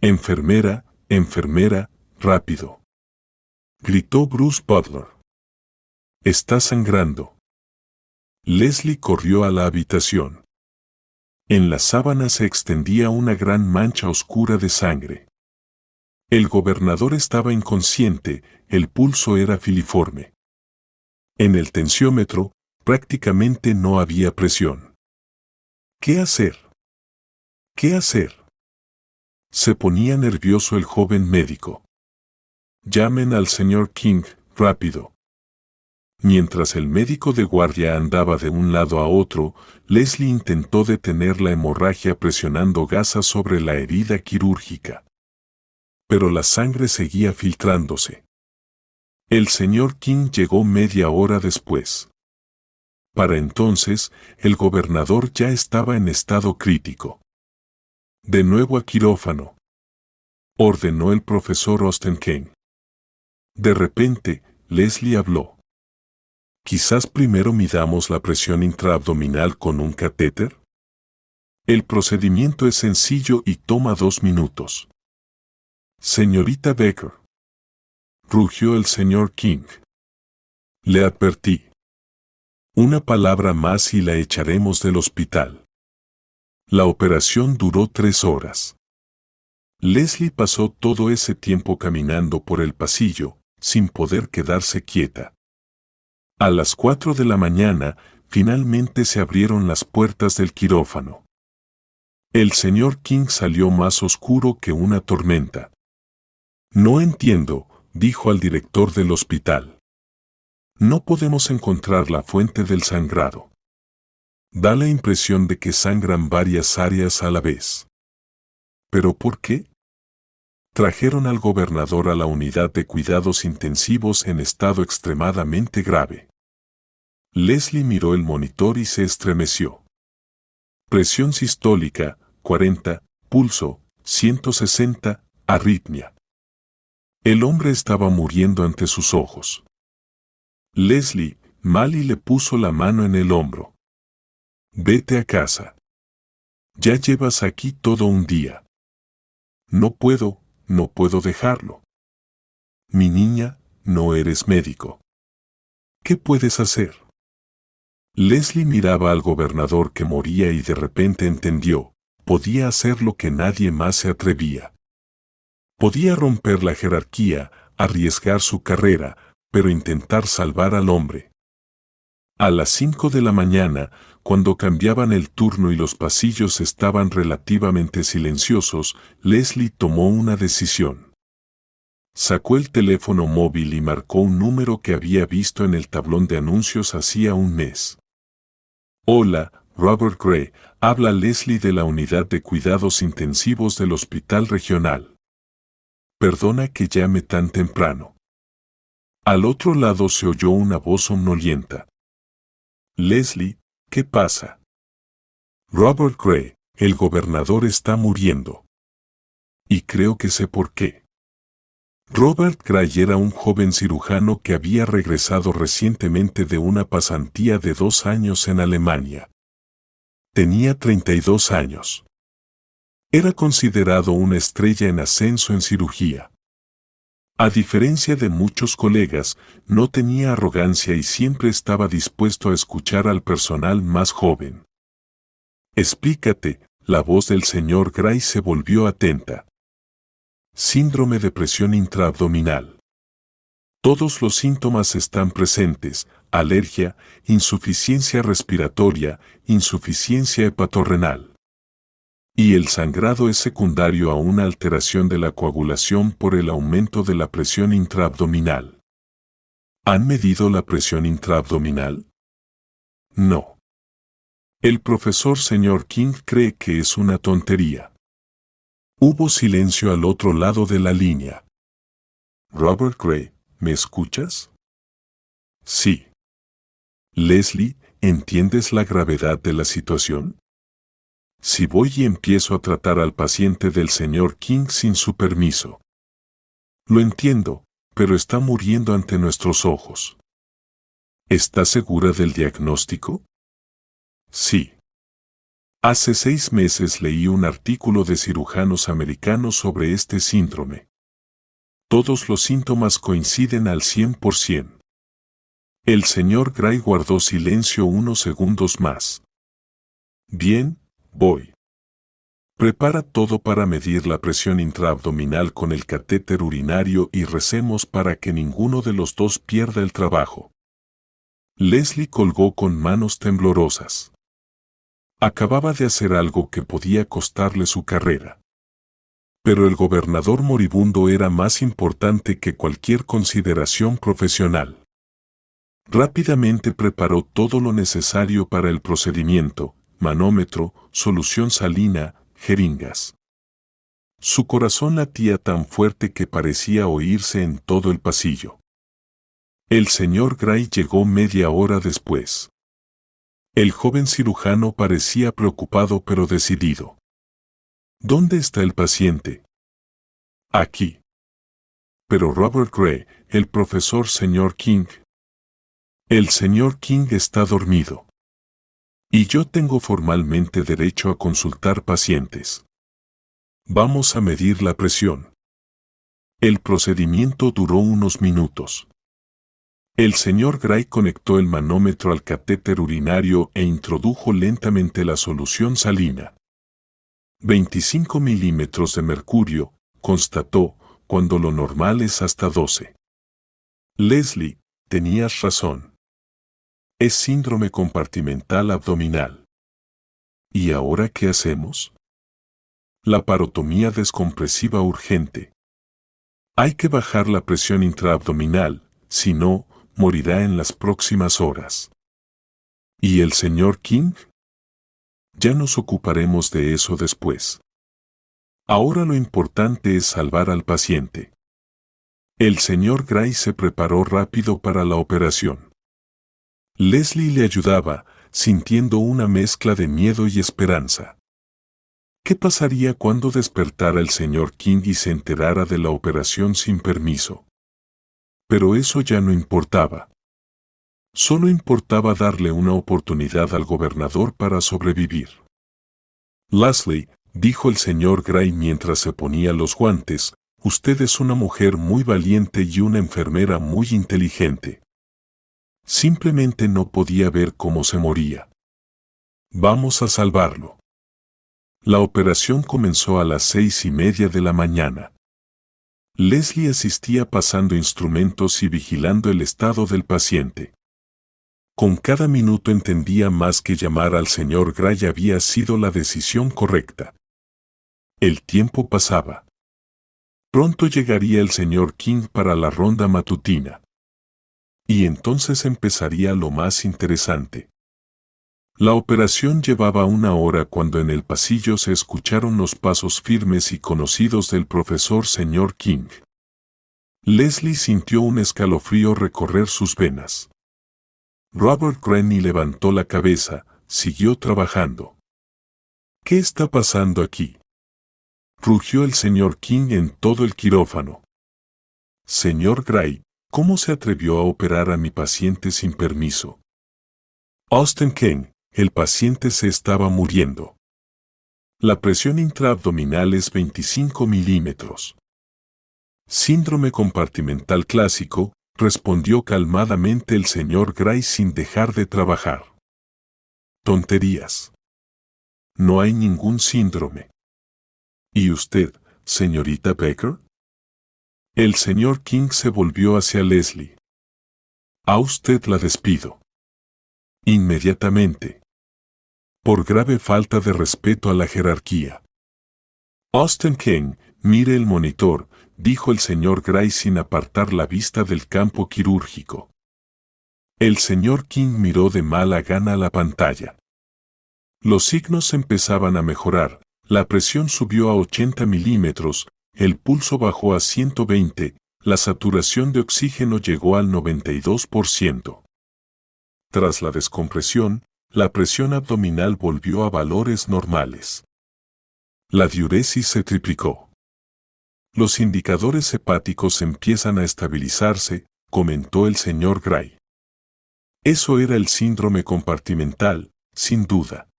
«Enfermera, enfermera, rápido», gritó Bruce Butler. «Está sangrando». Leslie corrió a la habitación. En la sábana se extendía una gran mancha oscura de sangre. El gobernador estaba inconsciente, el pulso era filiforme. En el tensiómetro, prácticamente no había presión. ¿Qué hacer? ¿Qué hacer? Se ponía nervioso el joven médico. «Llamen al señor King, rápido». Mientras el médico de guardia andaba de un lado a otro, Leslie intentó detener la hemorragia presionando gasas sobre la herida quirúrgica. Pero la sangre seguía filtrándose. El señor King llegó media hora después. Para entonces, el gobernador ya estaba en estado crítico. «De nuevo a quirófano», ordenó el profesor Austen Kane. De repente, Leslie habló. «Quizás primero midamos la presión intraabdominal con un catéter». El procedimiento es sencillo y toma 2 minutos. «Señorita Becker», rugió el señor King. «Le advertí. Una palabra más y la echaremos del hospital». La operación duró 3 horas. Leslie pasó todo ese tiempo caminando por el pasillo, sin poder quedarse quieta. A las 4 de la mañana, finalmente se abrieron las puertas del quirófano. El señor King salió más oscuro que una tormenta. «No entiendo», dijo al director del hospital. «No podemos encontrar la fuente del sangrado. Da la impresión de que sangran varias áreas a la vez». «¿Pero por qué?» Trajeron al gobernador a la unidad de cuidados intensivos en estado extremadamente grave. Leslie miró el monitor y se estremeció. Presión sistólica, 40, pulso, 160, arritmia. El hombre estaba muriendo ante sus ojos. Leslie, Mali le puso la mano en el hombro. «Vete a casa. Ya llevas aquí todo un día». «No puedo dejarlo». «Mi niña, no eres médico. ¿Qué puedes hacer?» Leslie miraba al gobernador que moría y de repente entendió, podía hacer lo que nadie más se atrevía. Podía romper la jerarquía, arriesgar su carrera, pero intentar salvar al hombre. A las 5 de la mañana, cuando cambiaban el turno y los pasillos estaban relativamente silenciosos, Leslie tomó una decisión. Sacó el teléfono móvil y marcó un número que había visto en el tablón de anuncios hacía un mes. Hola, Robert Gray, habla Leslie de la unidad de cuidados intensivos del Hospital Regional. Perdona que llame tan temprano. Al otro lado se oyó una voz somnolienta. Leslie, ¿qué pasa? Robert Gray, el gobernador está muriendo. Y creo que sé por qué. Robert Gray era un joven cirujano que había regresado recientemente de una pasantía de 2 años en Alemania. Tenía 32 años. Era considerado una estrella en ascenso en cirugía. A diferencia de muchos colegas, no tenía arrogancia y siempre estaba dispuesto a escuchar al personal más joven. Explícate, la voz del señor Gray se volvió atenta. Síndrome de presión intraabdominal. Todos los síntomas están presentes: alergia, insuficiencia respiratoria, insuficiencia hepatorrenal. Y el sangrado es secundario a una alteración de la coagulación por el aumento de la presión intraabdominal. ¿Han medido la presión intraabdominal? No. El profesor Sr. King cree que es una tontería. Hubo silencio al otro lado de la línea. Robert Gray, ¿me escuchas? Sí. Leslie, ¿entiendes la gravedad de la situación? Si voy y empiezo a tratar al paciente del señor King sin su permiso. Lo entiendo, pero está muriendo ante nuestros ojos. ¿Está segura del diagnóstico? Sí. Hace 6 meses leí un artículo de cirujanos americanos sobre este síndrome. Todos los síntomas coinciden al 100%. El señor Gray guardó silencio unos segundos más. Bien, voy. Prepara todo para medir la presión intraabdominal con el catéter urinario y recemos para que ninguno de los dos pierda el trabajo. Leslie colgó con manos temblorosas. Acababa de hacer algo que podía costarle su carrera. Pero el gobernador moribundo era más importante que cualquier consideración profesional. Rápidamente preparó todo lo necesario para el procedimiento: manómetro, solución salina, jeringas. Su corazón latía tan fuerte que parecía oírse en todo el pasillo. El señor Gray llegó media hora después. El joven cirujano parecía preocupado pero decidido. ¿Dónde está el paciente? Aquí. Pero Robert Gray, el profesor Sr. King. El señor King está dormido. Y yo tengo formalmente derecho a consultar pacientes. Vamos a medir la presión. El procedimiento duró unos minutos. El señor Gray conectó el manómetro al catéter urinario e introdujo lentamente la solución salina. 25 milímetros de mercurio, constató, cuando lo normal es hasta 12. Leslie, tenías razón. Es síndrome compartimental abdominal. ¿Y ahora qué hacemos? Laparotomía descompresiva urgente. Hay que bajar la presión intraabdominal, si no, morirá en las próximas horas. ¿Y el señor King? Ya nos ocuparemos de eso después. Ahora lo importante es salvar al paciente. El señor Gray se preparó rápido para la operación. Leslie le ayudaba, sintiendo una mezcla de miedo y esperanza. ¿Qué pasaría cuando despertara el señor King y se enterara de la operación sin permiso? Pero eso ya no importaba. Solo importaba darle una oportunidad al gobernador para sobrevivir. Leslie, dijo el señor Gray mientras se ponía los guantes, usted es una mujer muy valiente y una enfermera muy inteligente. Simplemente no podía ver cómo se moría. Vamos a salvarlo. La operación comenzó a las 6:30 de la mañana. Leslie asistía pasando instrumentos y vigilando el estado del paciente. Con cada minuto entendía más que llamar al señor Gray había sido la decisión correcta. El tiempo pasaba. Pronto llegaría el señor King para la ronda matutina. Y entonces empezaría lo más interesante. La operación llevaba 1 hora cuando en el pasillo se escucharon los pasos firmes y conocidos del profesor señor King. Leslie sintió un escalofrío recorrer sus venas. Robert Greene levantó la cabeza, siguió trabajando. ¿Qué está pasando aquí?, rugió el señor King en todo el quirófano. Señor Gray, ¿cómo se atrevió a operar a mi paciente sin permiso? Austin King, el paciente se estaba muriendo. La presión intraabdominal es 25 milímetros. Síndrome compartimental clásico, respondió calmadamente el señor Gray sin dejar de trabajar. Tonterías. No hay ningún síndrome. ¿Y usted, señorita Baker? El señor King se volvió hacia Leslie. A usted la despido. Inmediatamente. Por grave falta de respeto a la jerarquía. Austin King, mire el monitor, dijo el señor Gray sin apartar la vista del campo quirúrgico. El señor King miró de mala gana la pantalla. Los signos empezaban a mejorar, la presión subió a 80 milímetros, el pulso bajó a 120, la saturación de oxígeno llegó al 92%. Tras la descompresión, la presión abdominal volvió a valores normales. La diuresis se triplicó. Los indicadores hepáticos empiezan a estabilizarse, comentó el señor Gray. Eso era el síndrome compartimental, sin duda.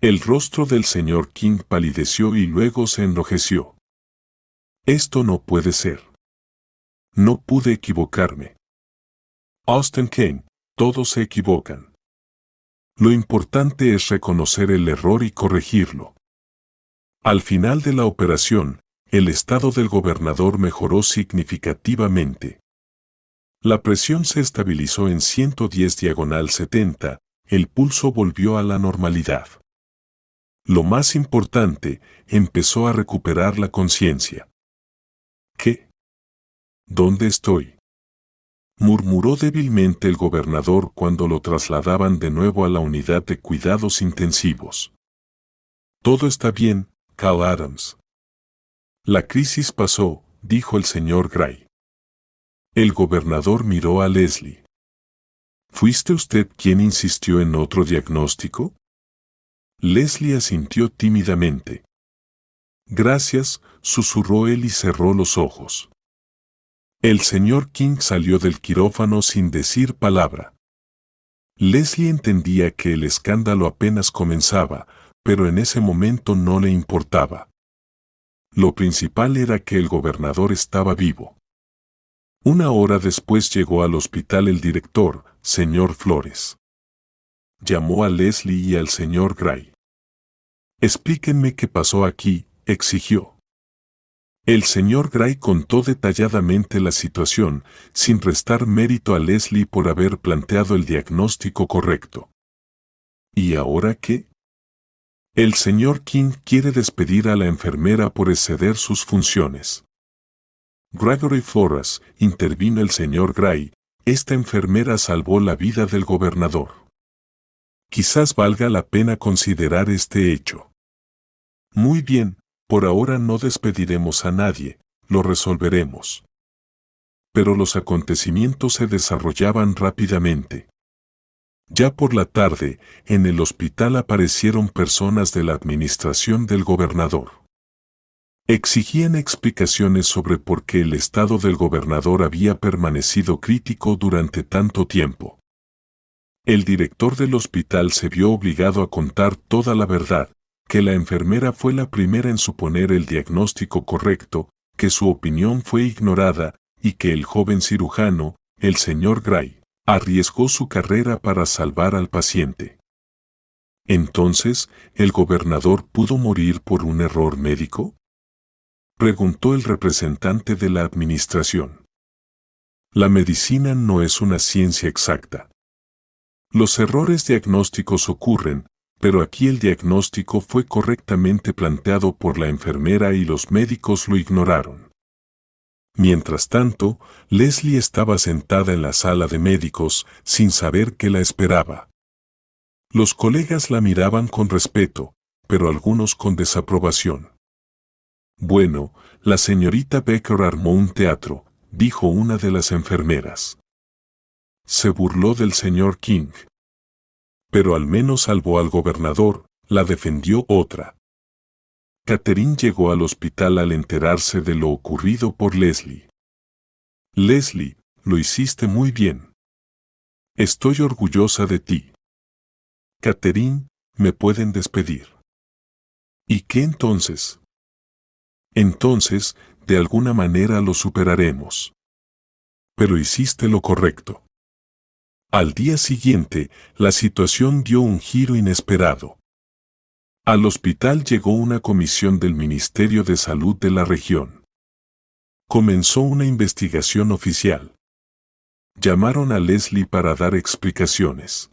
El rostro del señor King palideció y luego se enrojeció. Esto no puede ser. No pude equivocarme. Austin King, todos se equivocan. Lo importante es reconocer el error y corregirlo. Al final de la operación, el estado del gobernador mejoró significativamente. La presión se estabilizó en 110/70, el pulso volvió a la normalidad. Lo más importante, empezó a recuperar la conciencia. ¿Qué? ¿Dónde estoy?, murmuró débilmente el gobernador cuando lo trasladaban de nuevo a la unidad de cuidados intensivos. Todo está bien, Cal Adams. La crisis pasó, dijo el señor Gray. El gobernador miró a Leslie. ¿Fuiste usted quien insistió en otro diagnóstico? Leslie asintió tímidamente. Gracias, susurró él y cerró los ojos. El señor King salió del quirófano sin decir palabra. Leslie entendía que el escándalo apenas comenzaba, pero en ese momento no le importaba. Lo principal era que el gobernador estaba vivo. 1 hora después llegó al hospital el director, señor Flores. Llamó a Leslie y al señor Gray. Explíquenme qué pasó aquí, exigió. El señor Gray contó detalladamente la situación, sin restar mérito a Leslie por haber planteado el diagnóstico correcto. ¿Y ahora qué? El señor King quiere despedir a la enfermera por exceder sus funciones. Gregory Flores, intervino el señor Gray, esta enfermera salvó la vida del gobernador. Quizás valga la pena considerar este hecho. Muy bien, por ahora no despediremos a nadie, lo resolveremos. Pero los acontecimientos se desarrollaban rápidamente. Ya por la tarde, en el hospital aparecieron personas de la administración del gobernador. Exigían explicaciones sobre por qué el estado del gobernador había permanecido crítico durante tanto tiempo. El director del hospital se vio obligado a contar toda la verdad, que la enfermera fue la primera en suponer el diagnóstico correcto, que su opinión fue ignorada, y que el joven cirujano, el señor Gray, arriesgó su carrera para salvar al paciente. Entonces, ¿el gobernador pudo morir por un error médico?, preguntó el representante de la administración. La medicina no es una ciencia exacta. Los errores diagnósticos ocurren, pero aquí el diagnóstico fue correctamente planteado por la enfermera y los médicos lo ignoraron. Mientras tanto, Leslie estaba sentada en la sala de médicos sin saber qué la esperaba. Los colegas la miraban con respeto, pero algunos con desaprobación. Bueno, la señorita Becker armó un teatro, dijo una de las enfermeras. Se burló del señor King. Pero al menos salvó al gobernador, la defendió otra. Catherine llegó al hospital al enterarse de lo ocurrido por Leslie. Leslie, lo hiciste muy bien. Estoy orgullosa de ti. Catherine, me pueden despedir. ¿Y qué entonces? Entonces, de alguna manera lo superaremos. Pero hiciste lo correcto. Al día siguiente, la situación dio un giro inesperado. Al hospital llegó una comisión del Ministerio de Salud de la región. Comenzó una investigación oficial. Llamaron a Leslie para dar explicaciones.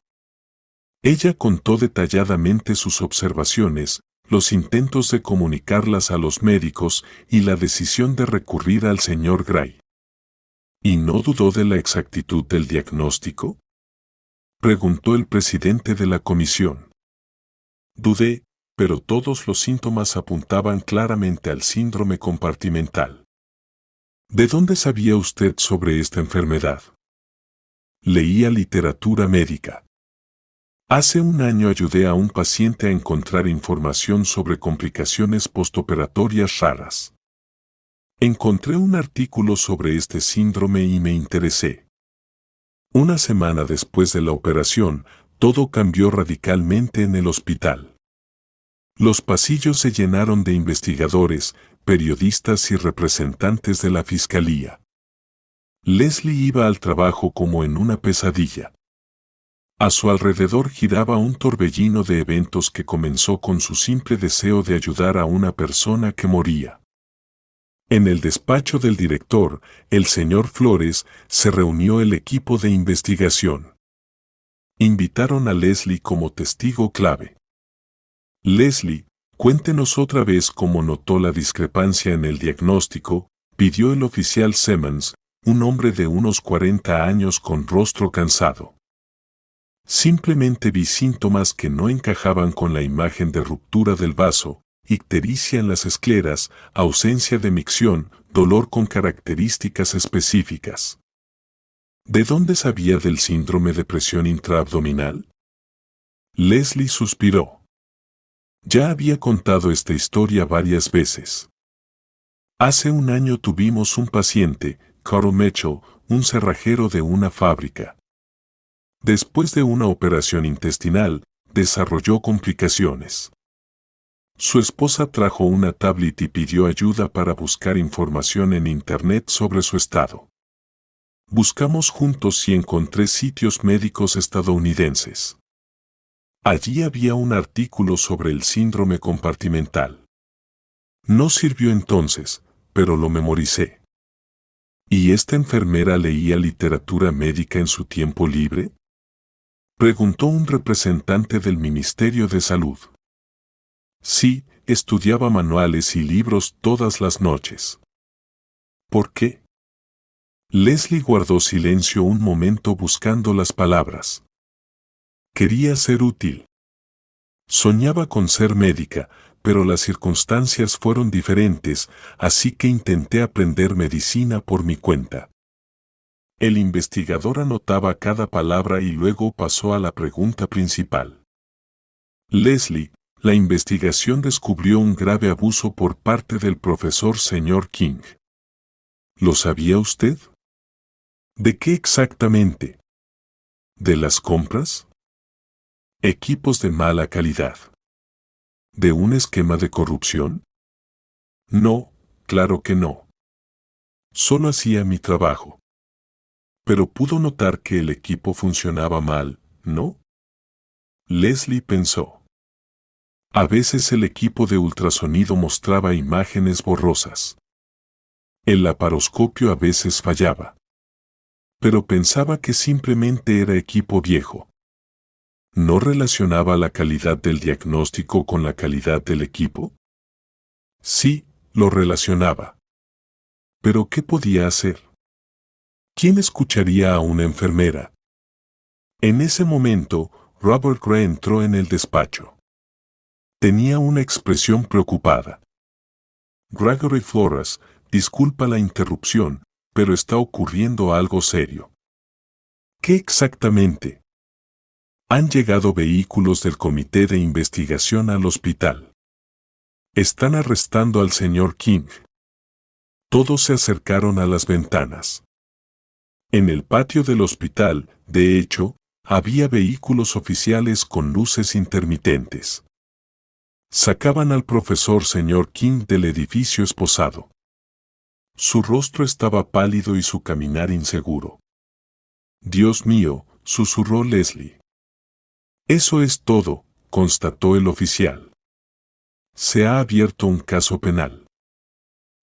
Ella contó detalladamente sus observaciones, los intentos de comunicarlas a los médicos y la decisión de recurrir al señor Gray. ¿Y no dudó de la exactitud del diagnóstico?, preguntó el presidente de la comisión. Dudé, pero todos los síntomas apuntaban claramente al síndrome compartimental. ¿De dónde sabía usted sobre esta enfermedad? Leía literatura médica. Hace un año ayudé a un paciente a encontrar información sobre complicaciones postoperatorias raras. Encontré un artículo sobre este síndrome y me interesé. Una semana después de la operación, todo cambió radicalmente en el hospital. Los pasillos se llenaron de investigadores, periodistas y representantes de la fiscalía. Leslie iba al trabajo como en una pesadilla. A su alrededor giraba un torbellino de eventos que comenzó con su simple deseo de ayudar a una persona que moría. En el despacho del director, el señor Flores, se reunió el equipo de investigación. Invitaron a Leslie como testigo clave. Leslie, cuéntenos otra vez cómo notó la discrepancia en el diagnóstico, pidió el oficial Simmons, un hombre de unos 40 años con rostro cansado. Simplemente vi síntomas que no encajaban con la imagen de ruptura del vaso, ictericia en las escleras, ausencia de micción, dolor con características específicas. ¿De dónde sabía del síndrome de presión intraabdominal? Leslie suspiró. Ya había contado esta historia varias veces. Hace un año tuvimos un paciente, Carl Mitchell, un cerrajero de una fábrica. Después de una operación intestinal, desarrolló complicaciones. Su esposa trajo una tablet y pidió ayuda para buscar información en Internet sobre su estado. Buscamos juntos y encontré sitios médicos estadounidenses. Allí había un artículo sobre el síndrome compartimental. No sirvió entonces, pero lo memoricé. ¿Y esta enfermera leía literatura médica en su tiempo libre?, preguntó un representante del Ministerio de Salud. Sí, estudiaba manuales y libros todas las noches. ¿Por qué? Leslie guardó silencio un momento buscando las palabras. Quería ser útil. Soñaba con ser médica, pero las circunstancias fueron diferentes, así que intenté aprender medicina por mi cuenta. El investigador anotaba cada palabra y luego pasó a la pregunta principal. Leslie, la investigación descubrió un grave abuso por parte del profesor Sr. King. ¿Lo sabía usted? ¿De qué exactamente? ¿De las compras? Equipos de mala calidad. ¿De un esquema de corrupción? No, claro que no. Solo hacía mi trabajo. Pero pudo notar que el equipo funcionaba mal, ¿no? Leslie pensó. A veces el equipo de ultrasonido mostraba imágenes borrosas. El laparoscopio a veces fallaba. Pero pensaba que simplemente era equipo viejo. ¿No relacionaba la calidad del diagnóstico con la calidad del equipo? Sí, lo relacionaba. ¿Pero qué podía hacer? ¿Quién escucharía a una enfermera? En ese momento, Robert Gray entró en el despacho. Tenía una expresión preocupada. Gregory Flores, disculpa la interrupción, pero está ocurriendo algo serio. ¿Qué exactamente? Han llegado vehículos del comité de investigación al hospital. Están arrestando al señor King. Todos se acercaron a las ventanas. En el patio del hospital, de hecho, había vehículos oficiales con luces intermitentes. Sacaban al profesor señor King del edificio esposado. Su rostro estaba pálido y su caminar inseguro. Dios mío, susurró Leslie. Eso es todo, constató el oficial. Se ha abierto un caso penal.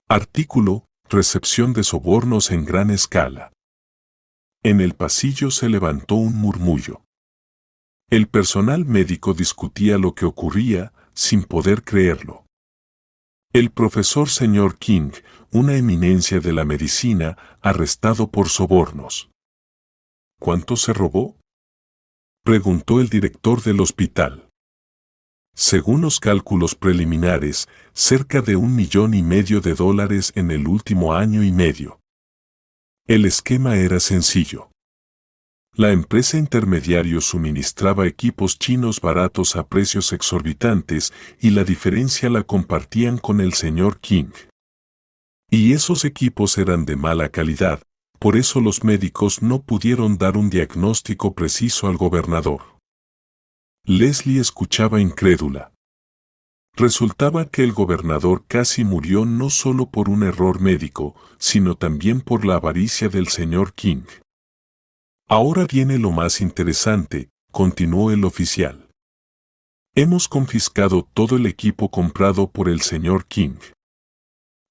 Artículo: recepción de sobornos en gran escala. En el pasillo se levantó un murmullo. El personal médico discutía lo que ocurría, sin poder creerlo. El profesor señor King, una eminencia de la medicina, arrestado por sobornos. ¿Cuánto se robó?, preguntó el director del hospital. Según los cálculos preliminares, cerca de $1,500,000 en el último año y medio. El esquema era sencillo. La empresa intermediario suministraba equipos chinos baratos a precios exorbitantes y la diferencia la compartían con el señor King. Y esos equipos eran de mala calidad, por eso los médicos no pudieron dar un diagnóstico preciso al gobernador. Leslie escuchaba incrédula. Resultaba que el gobernador casi murió no solo por un error médico, sino también por la avaricia del señor King. Ahora viene lo más interesante, continuó el oficial. Hemos confiscado todo el equipo comprado por el señor King.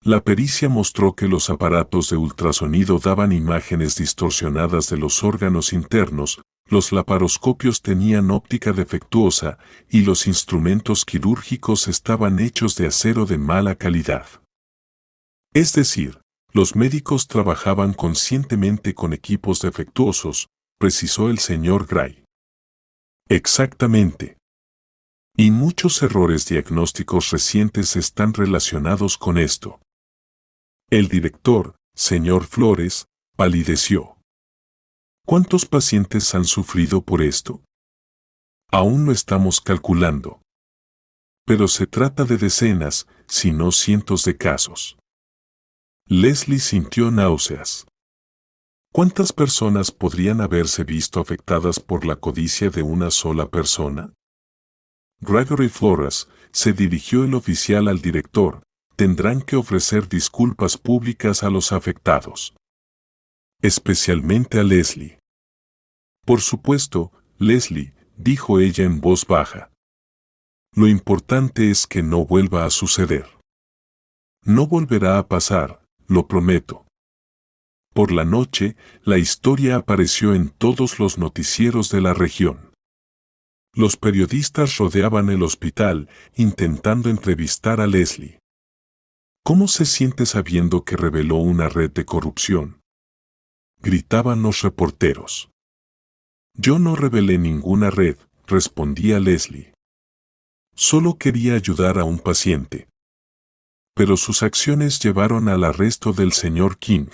La pericia mostró que los aparatos de ultrasonido daban imágenes distorsionadas de los órganos internos, los laparoscopios tenían óptica defectuosa y los instrumentos quirúrgicos estaban hechos de acero de mala calidad. Es decir, los médicos trabajaban conscientemente con equipos defectuosos, precisó el señor Gray. Exactamente. Y muchos errores diagnósticos recientes están relacionados con esto. El director, señor Flores, palideció. ¿Cuántos pacientes han sufrido por esto? Aún lo estamos calculando. Pero se trata de decenas, si no cientos de casos. Leslie sintió náuseas. ¿Cuántas personas podrían haberse visto afectadas por la codicia de una sola persona? Gregory Flores, se dirigió el oficial al director, tendrán que ofrecer disculpas públicas a los afectados. Especialmente a Leslie. Por supuesto, Leslie, dijo ella en voz baja. Lo importante es que no vuelva a suceder. No volverá a pasar, lo prometo. Por la noche, la historia apareció en todos los noticieros de la región. Los periodistas rodeaban el hospital, intentando entrevistar a Leslie. ¿Cómo se siente sabiendo que reveló una red de corrupción?, gritaban los reporteros. Yo no revelé ninguna red, respondía Leslie. Solo quería ayudar a un paciente. Pero sus acciones llevaron al arresto del señor King.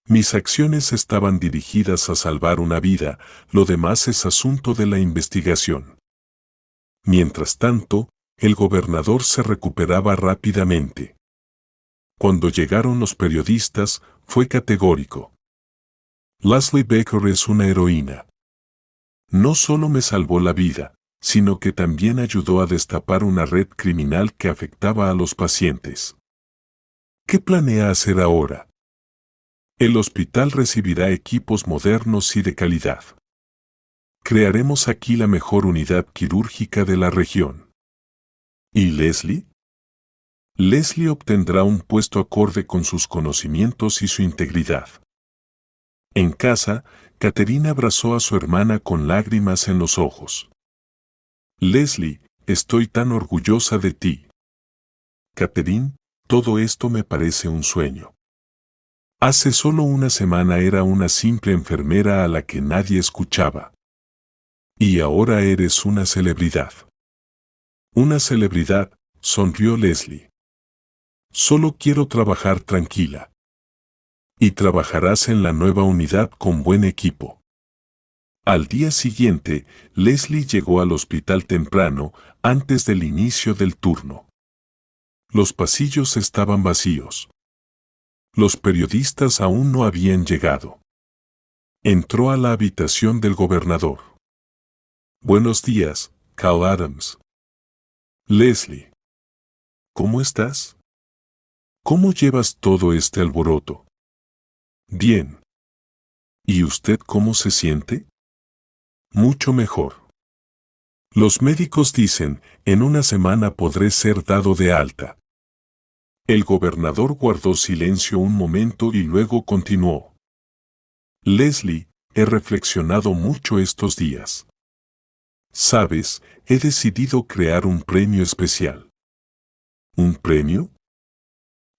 Mis acciones estaban dirigidas a salvar una vida, lo demás es asunto de la investigación. Mientras tanto, el gobernador se recuperaba rápidamente. Cuando llegaron los periodistas, fue categórico. Leslie Baker es una heroína. No solo me salvó la vida, sino que también ayudó a destapar una red criminal que afectaba a los pacientes. ¿Qué planea hacer ahora? El hospital recibirá equipos modernos y de calidad. Crearemos aquí la mejor unidad quirúrgica de la región. ¿Y Leslie? Leslie obtendrá un puesto acorde con sus conocimientos y su integridad. En casa, Catherine abrazó a su hermana con lágrimas en los ojos. Leslie, estoy tan orgullosa de ti. Catherine, todo esto me parece un sueño. Hace solo una semana era una simple enfermera a la que nadie escuchaba. Y ahora eres una celebridad. Una celebridad, sonrió Leslie. Solo quiero trabajar tranquila. Y trabajarás en la nueva unidad con buen equipo. Al día siguiente, Leslie llegó al hospital temprano, antes del inicio del turno. Los pasillos estaban vacíos. Los periodistas aún no habían llegado. Entró a la habitación del gobernador. Buenos días, Cal Adams. Leslie. ¿Cómo estás? ¿Cómo llevas todo este alboroto? Bien. ¿Y usted cómo se siente? Mucho mejor. Los médicos dicen, en una semana podré ser dado de alta. El gobernador guardó silencio un momento y luego continuó. Leslie, he reflexionado mucho estos días. Sabes, he decidido crear un premio especial. ¿Un premio?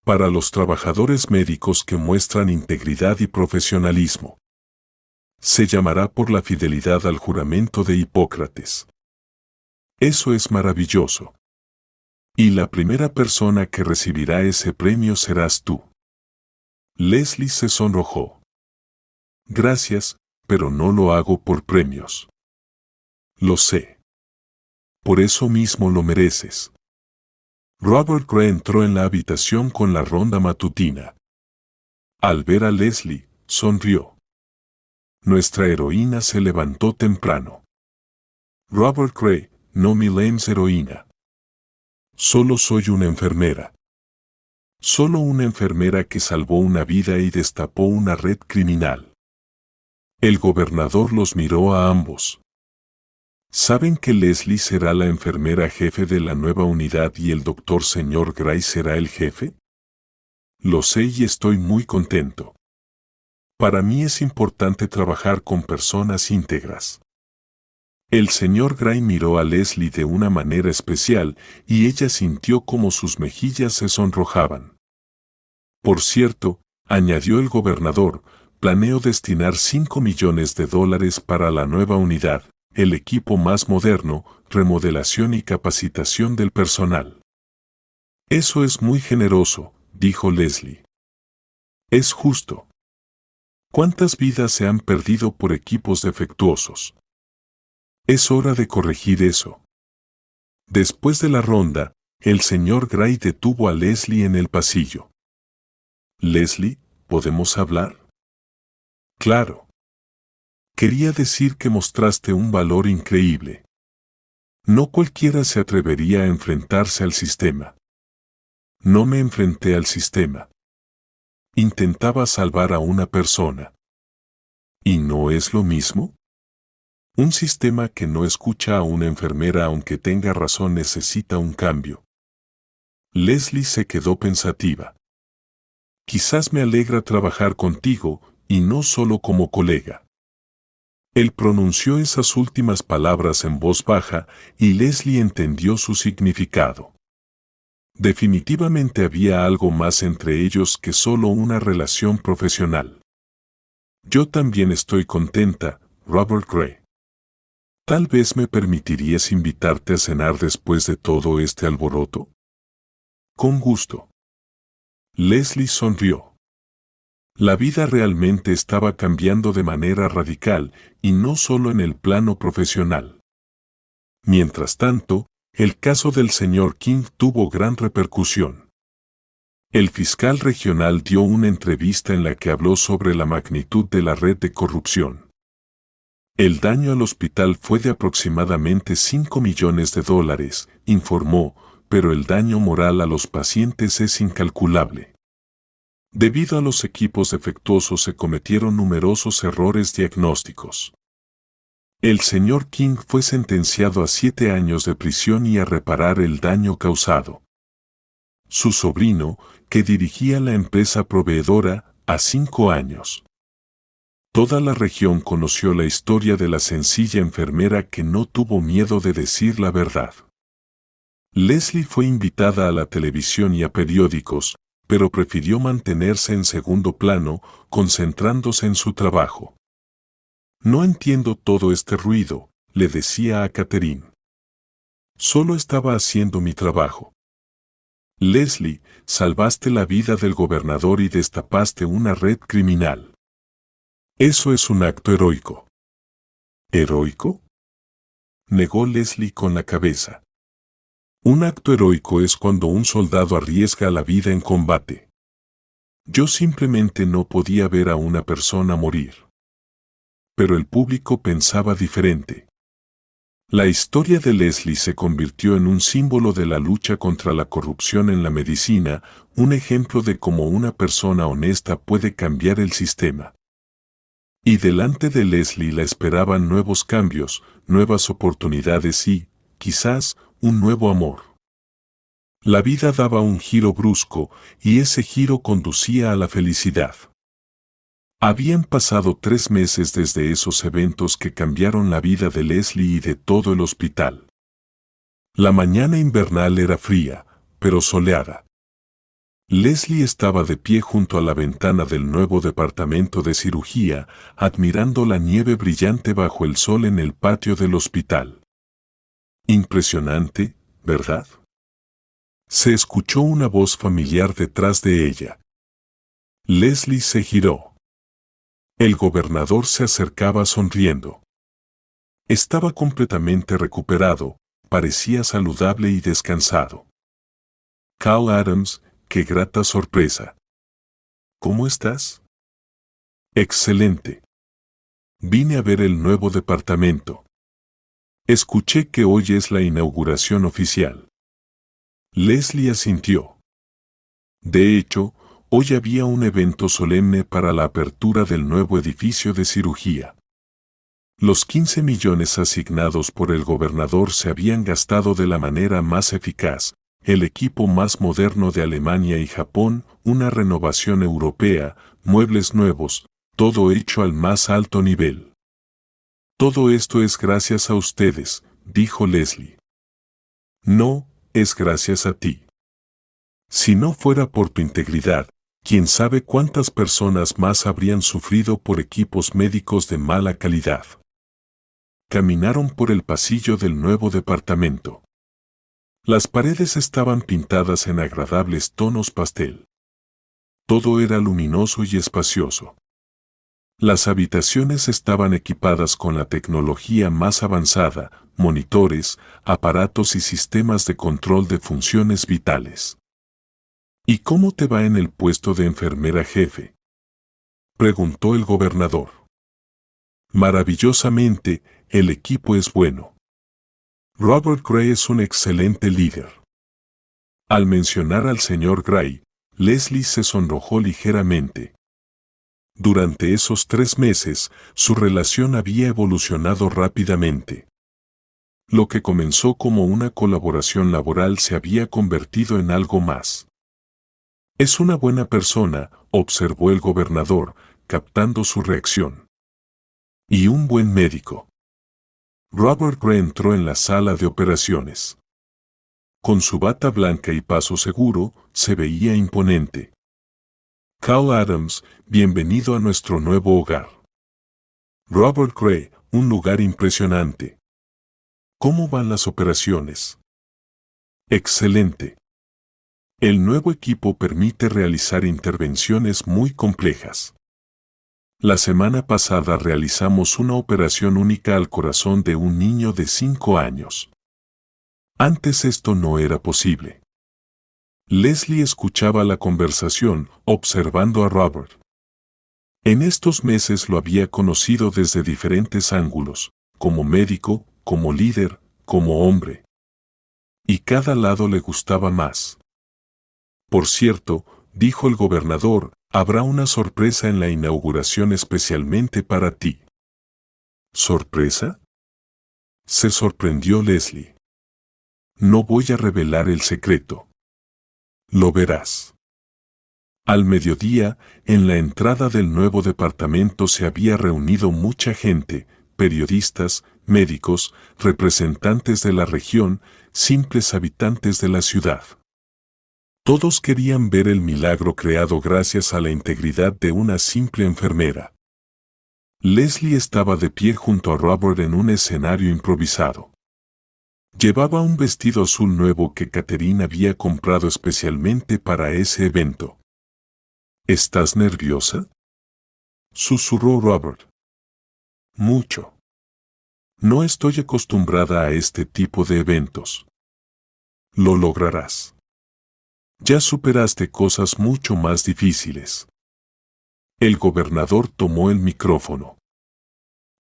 Para los trabajadores médicos que muestran integridad y profesionalismo. Se llamará por la fidelidad al juramento de Hipócrates. Eso es maravilloso. Y la primera persona que recibirá ese premio serás tú. Leslie se sonrojó. Gracias, pero no lo hago por premios. Lo sé. Por eso mismo lo mereces. Robert Gray entró en la habitación con la ronda matutina. Al ver a Leslie, sonrió. Nuestra heroína se levantó temprano. Robert Gray, no mi Lames heroína. Solo soy una enfermera. Solo una enfermera que salvó una vida y destapó una red criminal. El gobernador los miró a ambos. ¿Saben que Leslie será la enfermera jefe de la nueva unidad y el doctor señor Gray será el jefe? Lo sé y estoy muy contento. Para mí es importante trabajar con personas íntegras. El señor Gray miró a Leslie de una manera especial y ella sintió como sus mejillas se sonrojaban. Por cierto, añadió el gobernador, planeo destinar $5 millones para la nueva unidad, el equipo más moderno, remodelación y capacitación del personal. Eso es muy generoso, dijo Leslie. Es justo. ¿Cuántas vidas se han perdido por equipos defectuosos? Es hora de corregir eso. Después de la ronda, el señor Gray detuvo a Leslie en el pasillo. Leslie, ¿podemos hablar? Claro. Quería decir que mostraste un valor increíble. No cualquiera se atrevería a enfrentarse al sistema. No me enfrenté al sistema. Intentaba salvar a una persona. ¿Y no es lo mismo? Un sistema que no escucha a una enfermera aunque tenga razón necesita un cambio. Leslie se quedó pensativa. Quizás me alegra trabajar contigo, y no solo como colega. Él pronunció esas últimas palabras en voz baja, y Leslie entendió su significado. Definitivamente había algo más entre ellos que solo una relación profesional. Yo también estoy contenta, Robert Gray. ¿Tal vez me permitirías invitarte a cenar después de todo este alboroto? Con gusto. Leslie sonrió. La vida realmente estaba cambiando de manera radical, y no solo en el plano profesional. Mientras tanto, el caso del señor King tuvo gran repercusión. El fiscal regional dio una entrevista en la que habló sobre la magnitud de la red de corrupción. El daño al hospital fue de aproximadamente $5 millones, informó, pero el daño moral a los pacientes es incalculable. Debido a los equipos defectuosos se cometieron numerosos errores diagnósticos. El señor King fue sentenciado a 7 años de prisión y a reparar el daño causado. Su sobrino, que dirigía la empresa proveedora, a 5 años. Toda la región conoció la historia de la sencilla enfermera que no tuvo miedo de decir la verdad. Leslie fue invitada a la televisión y a periódicos, pero prefirió mantenerse en segundo plano, concentrándose en su trabajo. No entiendo todo este ruido, le decía a Catherine. Solo estaba haciendo mi trabajo. Leslie, salvaste la vida del gobernador y destapaste una red criminal. Eso es un acto heroico. ¿Heroico? Negó Leslie con la cabeza. Un acto heroico es cuando un soldado arriesga la vida en combate. Yo simplemente no podía ver a una persona morir. Pero el público pensaba diferente. La historia de Leslie se convirtió en un símbolo de la lucha contra la corrupción en la medicina, un ejemplo de cómo una persona honesta puede cambiar el sistema. Y delante de Leslie la esperaban nuevos cambios, nuevas oportunidades y, quizás, un nuevo amor. La vida daba un giro brusco, y ese giro conducía a la felicidad. Habían pasado 3 meses desde esos eventos que cambiaron la vida de Leslie y de todo el hospital. La mañana invernal era fría, pero soleada. Leslie estaba de pie junto a la ventana del nuevo departamento de cirugía, admirando la nieve brillante bajo el sol en el patio del hospital. Impresionante, ¿verdad? Se escuchó una voz familiar detrás de ella. Leslie se giró. El gobernador se acercaba sonriendo. Estaba completamente recuperado, parecía saludable y descansado. Cal Adams, qué grata sorpresa. ¿Cómo estás? Excelente. Vine a ver el nuevo departamento. Escuché que hoy es la inauguración oficial. Leslie asintió. De hecho, hoy había un evento solemne para la apertura del nuevo edificio de cirugía. Los 15 millones asignados por el gobernador se habían gastado de la manera más eficaz, el equipo más moderno de Alemania y Japón, una renovación europea, muebles nuevos, todo hecho al más alto nivel. Todo esto es gracias a ustedes, dijo Leslie. No, es gracias a ti. Si no fuera por tu integridad, quién sabe cuántas personas más habrían sufrido por equipos médicos de mala calidad. Caminaron por el pasillo del nuevo departamento. Las paredes estaban pintadas en agradables tonos pastel. Todo era luminoso y espacioso. Las habitaciones estaban equipadas con la tecnología más avanzada, monitores, aparatos y sistemas de control de funciones vitales. ¿Y cómo te va en el puesto de enfermera jefe?, preguntó el gobernador. Maravillosamente, el equipo es bueno. Robert Gray es un excelente líder. Al mencionar al señor Gray, Leslie se sonrojó ligeramente. Durante esos 3 meses, su relación había evolucionado rápidamente. Lo que comenzó como una colaboración laboral se había convertido en algo más. Es una buena persona, observó el gobernador, captando su reacción. Y un buen médico. Robert Gray entró en la sala de operaciones. Con su bata blanca y paso seguro, se veía imponente. Cal Adams, bienvenido a nuestro nuevo hogar. Robert Gray, un lugar impresionante. ¿Cómo van las operaciones? Excelente. El nuevo equipo permite realizar intervenciones muy complejas. La semana pasada realizamos una operación única al corazón de un niño de 5 años. Antes esto no era posible. Leslie escuchaba la conversación, observando a Robert. En estos meses lo había conocido desde diferentes ángulos, como médico, como líder, como hombre. Y cada lado le gustaba más. Por cierto, dijo el gobernador, habrá una sorpresa en la inauguración especialmente para ti. ¿Sorpresa? Se sorprendió Leslie. No voy a revelar el secreto. Lo verás. Al mediodía, en la entrada del nuevo departamento se había reunido mucha gente, periodistas, médicos, representantes de la región, simples habitantes de la ciudad. Todos querían ver el milagro creado gracias a la integridad de una simple enfermera. Leslie estaba de pie junto a Robert en un escenario improvisado. Llevaba un vestido azul nuevo que Catherine había comprado especialmente para ese evento. ¿Estás nerviosa?, susurró Robert. Mucho. No estoy acostumbrada a este tipo de eventos. Lo lograrás. Ya superaste cosas mucho más difíciles. El gobernador tomó el micrófono.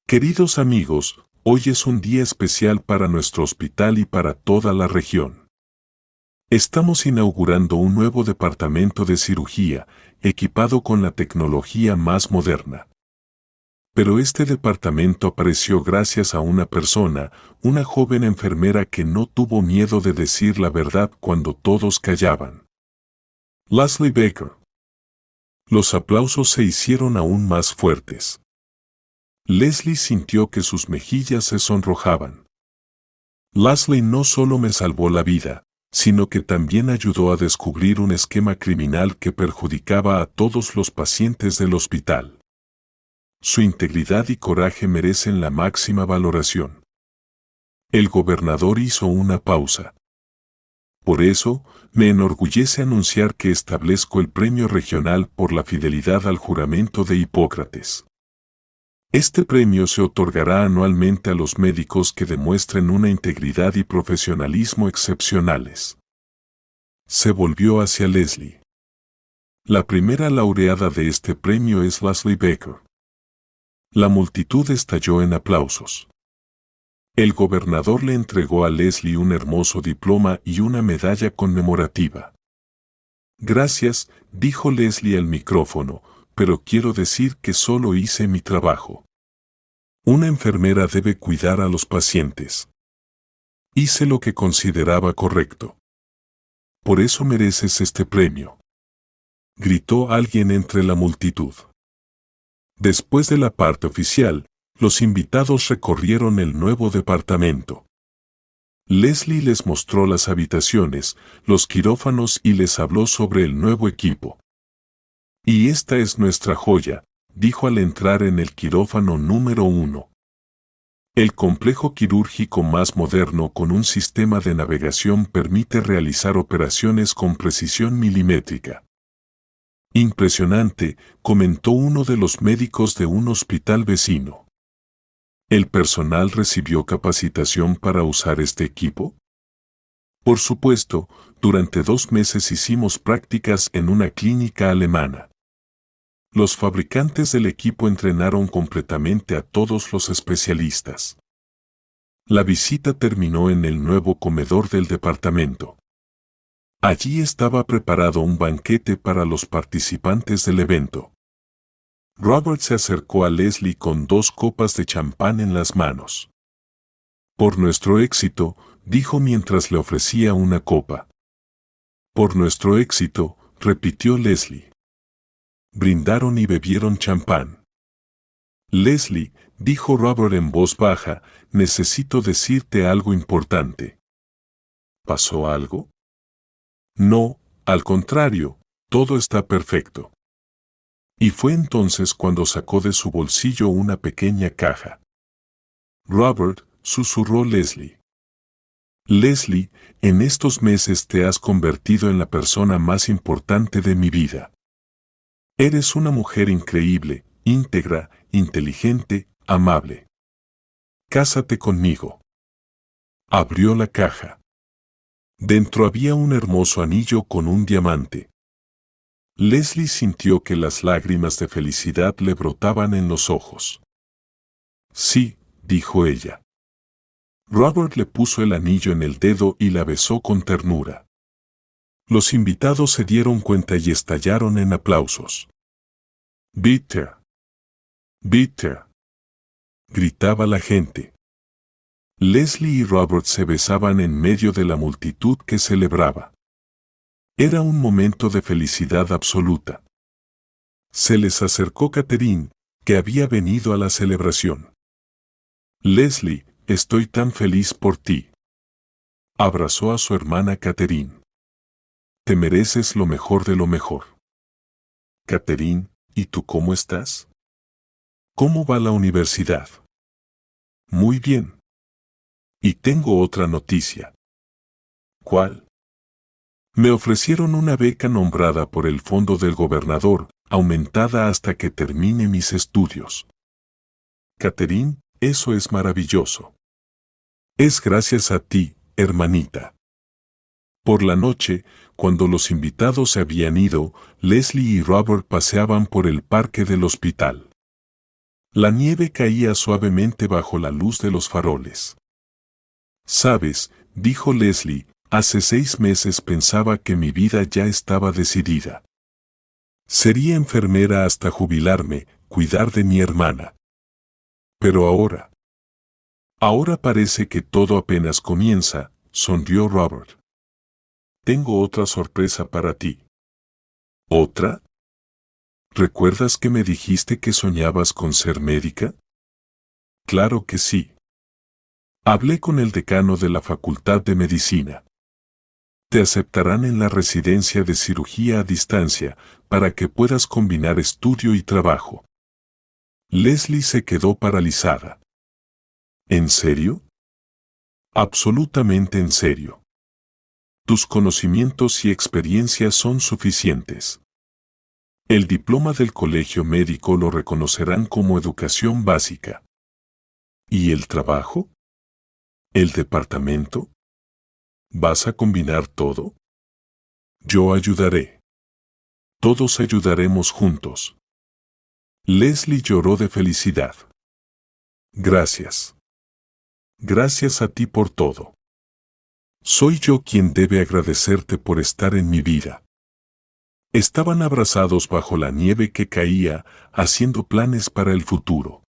Queridos amigos, hoy es un día especial para nuestro hospital y para toda la región. Estamos inaugurando un nuevo departamento de cirugía, equipado con la tecnología más moderna. Pero este departamento apareció gracias a una persona, una joven enfermera que no tuvo miedo de decir la verdad cuando todos callaban. Leslie Baker. Los aplausos se hicieron aún más fuertes. Leslie sintió que sus mejillas se sonrojaban. Leslie no solo me salvó la vida, sino que también ayudó a descubrir un esquema criminal que perjudicaba a todos los pacientes del hospital. Su integridad y coraje merecen la máxima valoración. El gobernador hizo una pausa. Por eso, me enorgullece anunciar que establezco el premio regional por la fidelidad al juramento de Hipócrates. Este premio se otorgará anualmente a los médicos que demuestren una integridad y profesionalismo excepcionales. Se volvió hacia Leslie. La primera laureada de este premio es Leslie Baker. La multitud estalló en aplausos. El gobernador le entregó a Leslie un hermoso diploma y una medalla conmemorativa. Gracias, dijo Leslie al micrófono, pero quiero decir que solo hice mi trabajo. Una enfermera debe cuidar a los pacientes. Hice lo que consideraba correcto. Por eso mereces este premio, gritó alguien entre la multitud. Después de la parte oficial, los invitados recorrieron el nuevo departamento. Leslie les mostró las habitaciones, los quirófanos y les habló sobre el nuevo equipo. Y esta es nuestra joya, dijo al entrar en el quirófano número 1. El complejo quirúrgico más moderno con un sistema de navegación permite realizar operaciones con precisión milimétrica. Impresionante, comentó uno de los médicos de un hospital vecino. ¿El personal recibió capacitación para usar este equipo? Por supuesto, durante 2 meses hicimos prácticas en una clínica alemana. Los fabricantes del equipo entrenaron completamente a todos los especialistas. La visita terminó en el nuevo comedor del departamento. Allí estaba preparado un banquete para los participantes del evento. Robert se acercó a Leslie con 2 copas de champán en las manos. Por nuestro éxito, dijo mientras le ofrecía una copa. Por nuestro éxito, repitió Leslie. Brindaron y bebieron champán. Leslie, dijo Robert en voz baja, necesito decirte algo importante. ¿Pasó algo? No, al contrario, todo está perfecto. Y fue entonces cuando sacó de su bolsillo una pequeña caja. Robert, susurró Leslie. Leslie, en estos meses te has convertido en la persona más importante de mi vida. Eres una mujer increíble, íntegra, inteligente, amable. Cásate conmigo. Abrió la caja. Dentro había un hermoso anillo con un diamante. Leslie sintió que las lágrimas de felicidad le brotaban en los ojos. Sí, dijo ella. Robert le puso el anillo en el dedo y la besó con ternura. Los invitados se dieron cuenta y estallaron en aplausos. «Bitter. Bitter», gritaba la gente. Leslie y Robert se besaban en medio de la multitud que celebraba. Era un momento de felicidad absoluta. Se les acercó Catherine, que había venido a la celebración. Leslie, estoy tan feliz por ti. Abrazó a su hermana Catherine. Te mereces lo mejor de lo mejor. Catherine, ¿y tú cómo estás? ¿Cómo va la universidad? Muy bien. Y tengo otra noticia. ¿Cuál? Me ofrecieron una beca nombrada por el fondo del gobernador, aumentada hasta que termine mis estudios. Catherine, eso es maravilloso. Es gracias a ti, hermanita. Por la noche, cuando los invitados se habían ido, Leslie y Robert paseaban por el parque del hospital. La nieve caía suavemente bajo la luz de los faroles. «Sabes», dijo Leslie, «hace 6 meses pensaba que mi vida ya estaba decidida. Sería enfermera hasta jubilarme, cuidar de mi hermana. Pero ahora parece que todo apenas comienza», sonrió Robert. «Tengo otra sorpresa para ti». ¿Otra? ¿Recuerdas que me dijiste que soñabas con ser médica? Claro que sí. Hablé con el decano de la Facultad de Medicina. Te aceptarán en la residencia de cirugía a distancia para que puedas combinar estudio y trabajo. Leslie se quedó paralizada. ¿En serio? Absolutamente en serio. Tus conocimientos y experiencias son suficientes. El diploma del colegio médico lo reconocerán como educación básica. ¿Y el trabajo? ¿El departamento? ¿Vas a combinar todo? Yo ayudaré. Todos ayudaremos juntos. Leslie lloró de felicidad. Gracias. Gracias a ti por todo. Soy yo quien debe agradecerte por estar en mi vida. Estaban abrazados bajo la nieve que caía, haciendo planes para el futuro.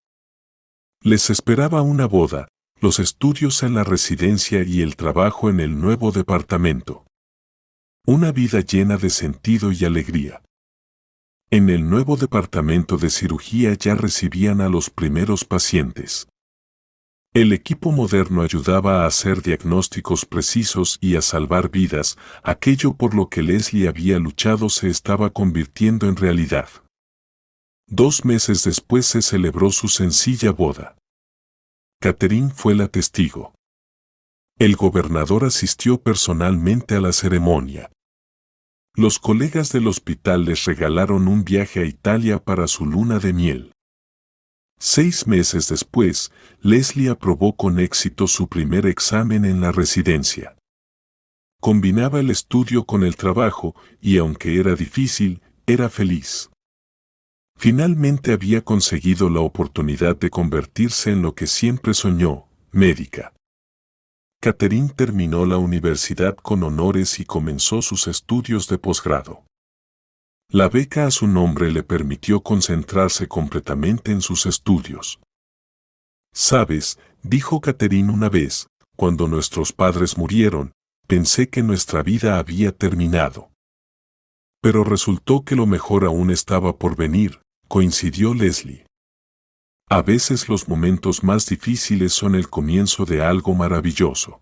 Les esperaba una boda, los estudios en la residencia y el trabajo en el nuevo departamento. Una vida llena de sentido y alegría. En el nuevo departamento de cirugía ya recibían a los primeros pacientes. El equipo moderno ayudaba a hacer diagnósticos precisos y a salvar vidas. Aquello por lo que Leslie había luchado se estaba convirtiendo en realidad. 2 meses después se celebró su sencilla boda. Catherine fue la testigo. El gobernador asistió personalmente a la ceremonia. Los colegas del hospital les regalaron un viaje a Italia para su luna de miel. 6 meses después, Leslie aprobó con éxito su primer examen en la residencia. Combinaba el estudio con el trabajo y aunque era difícil, era feliz. Finalmente había conseguido la oportunidad de convertirse en lo que siempre soñó, médica. Catherine terminó la universidad con honores y comenzó sus estudios de posgrado. La beca a su nombre le permitió concentrarse completamente en sus estudios. «Sabes», dijo Catherine una vez, «cuando nuestros padres murieron, pensé que nuestra vida había terminado. Pero resultó que lo mejor aún estaba por venir», coincidió Leslie. A veces los momentos más difíciles son el comienzo de algo maravilloso.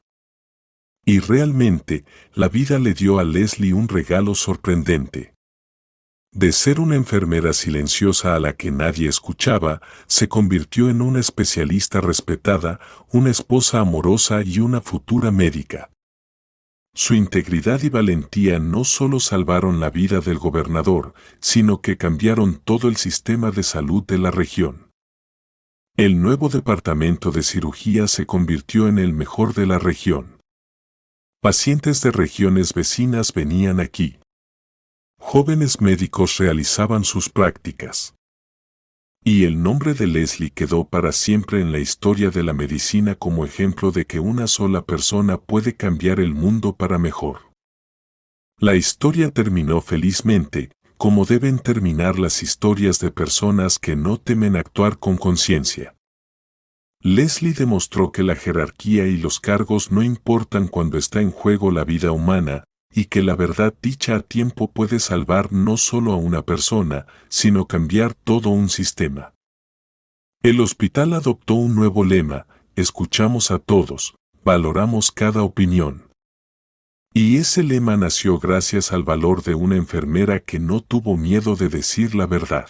Y realmente, la vida le dio a Leslie un regalo sorprendente. De ser una enfermera silenciosa a la que nadie escuchaba, se convirtió en una especialista respetada, una esposa amorosa y una futura médica. Su integridad y valentía no solo salvaron la vida del gobernador, sino que cambiaron todo el sistema de salud de la región. El nuevo departamento de cirugía se convirtió en el mejor de la región. Pacientes de regiones vecinas venían aquí. Jóvenes médicos realizaban sus prácticas. Y el nombre de Leslie quedó para siempre en la historia de la medicina como ejemplo de que una sola persona puede cambiar el mundo para mejor. La historia terminó felizmente, como deben terminar las historias de personas que no temen actuar con conciencia. Leslie demostró que la jerarquía y los cargos no importan cuando está en juego la vida humana, y que la verdad dicha a tiempo puede salvar no solo a una persona, sino cambiar todo un sistema. El hospital adoptó un nuevo lema: escuchamos a todos, valoramos cada opinión. Y ese lema nació gracias al valor de una enfermera que no tuvo miedo de decir la verdad.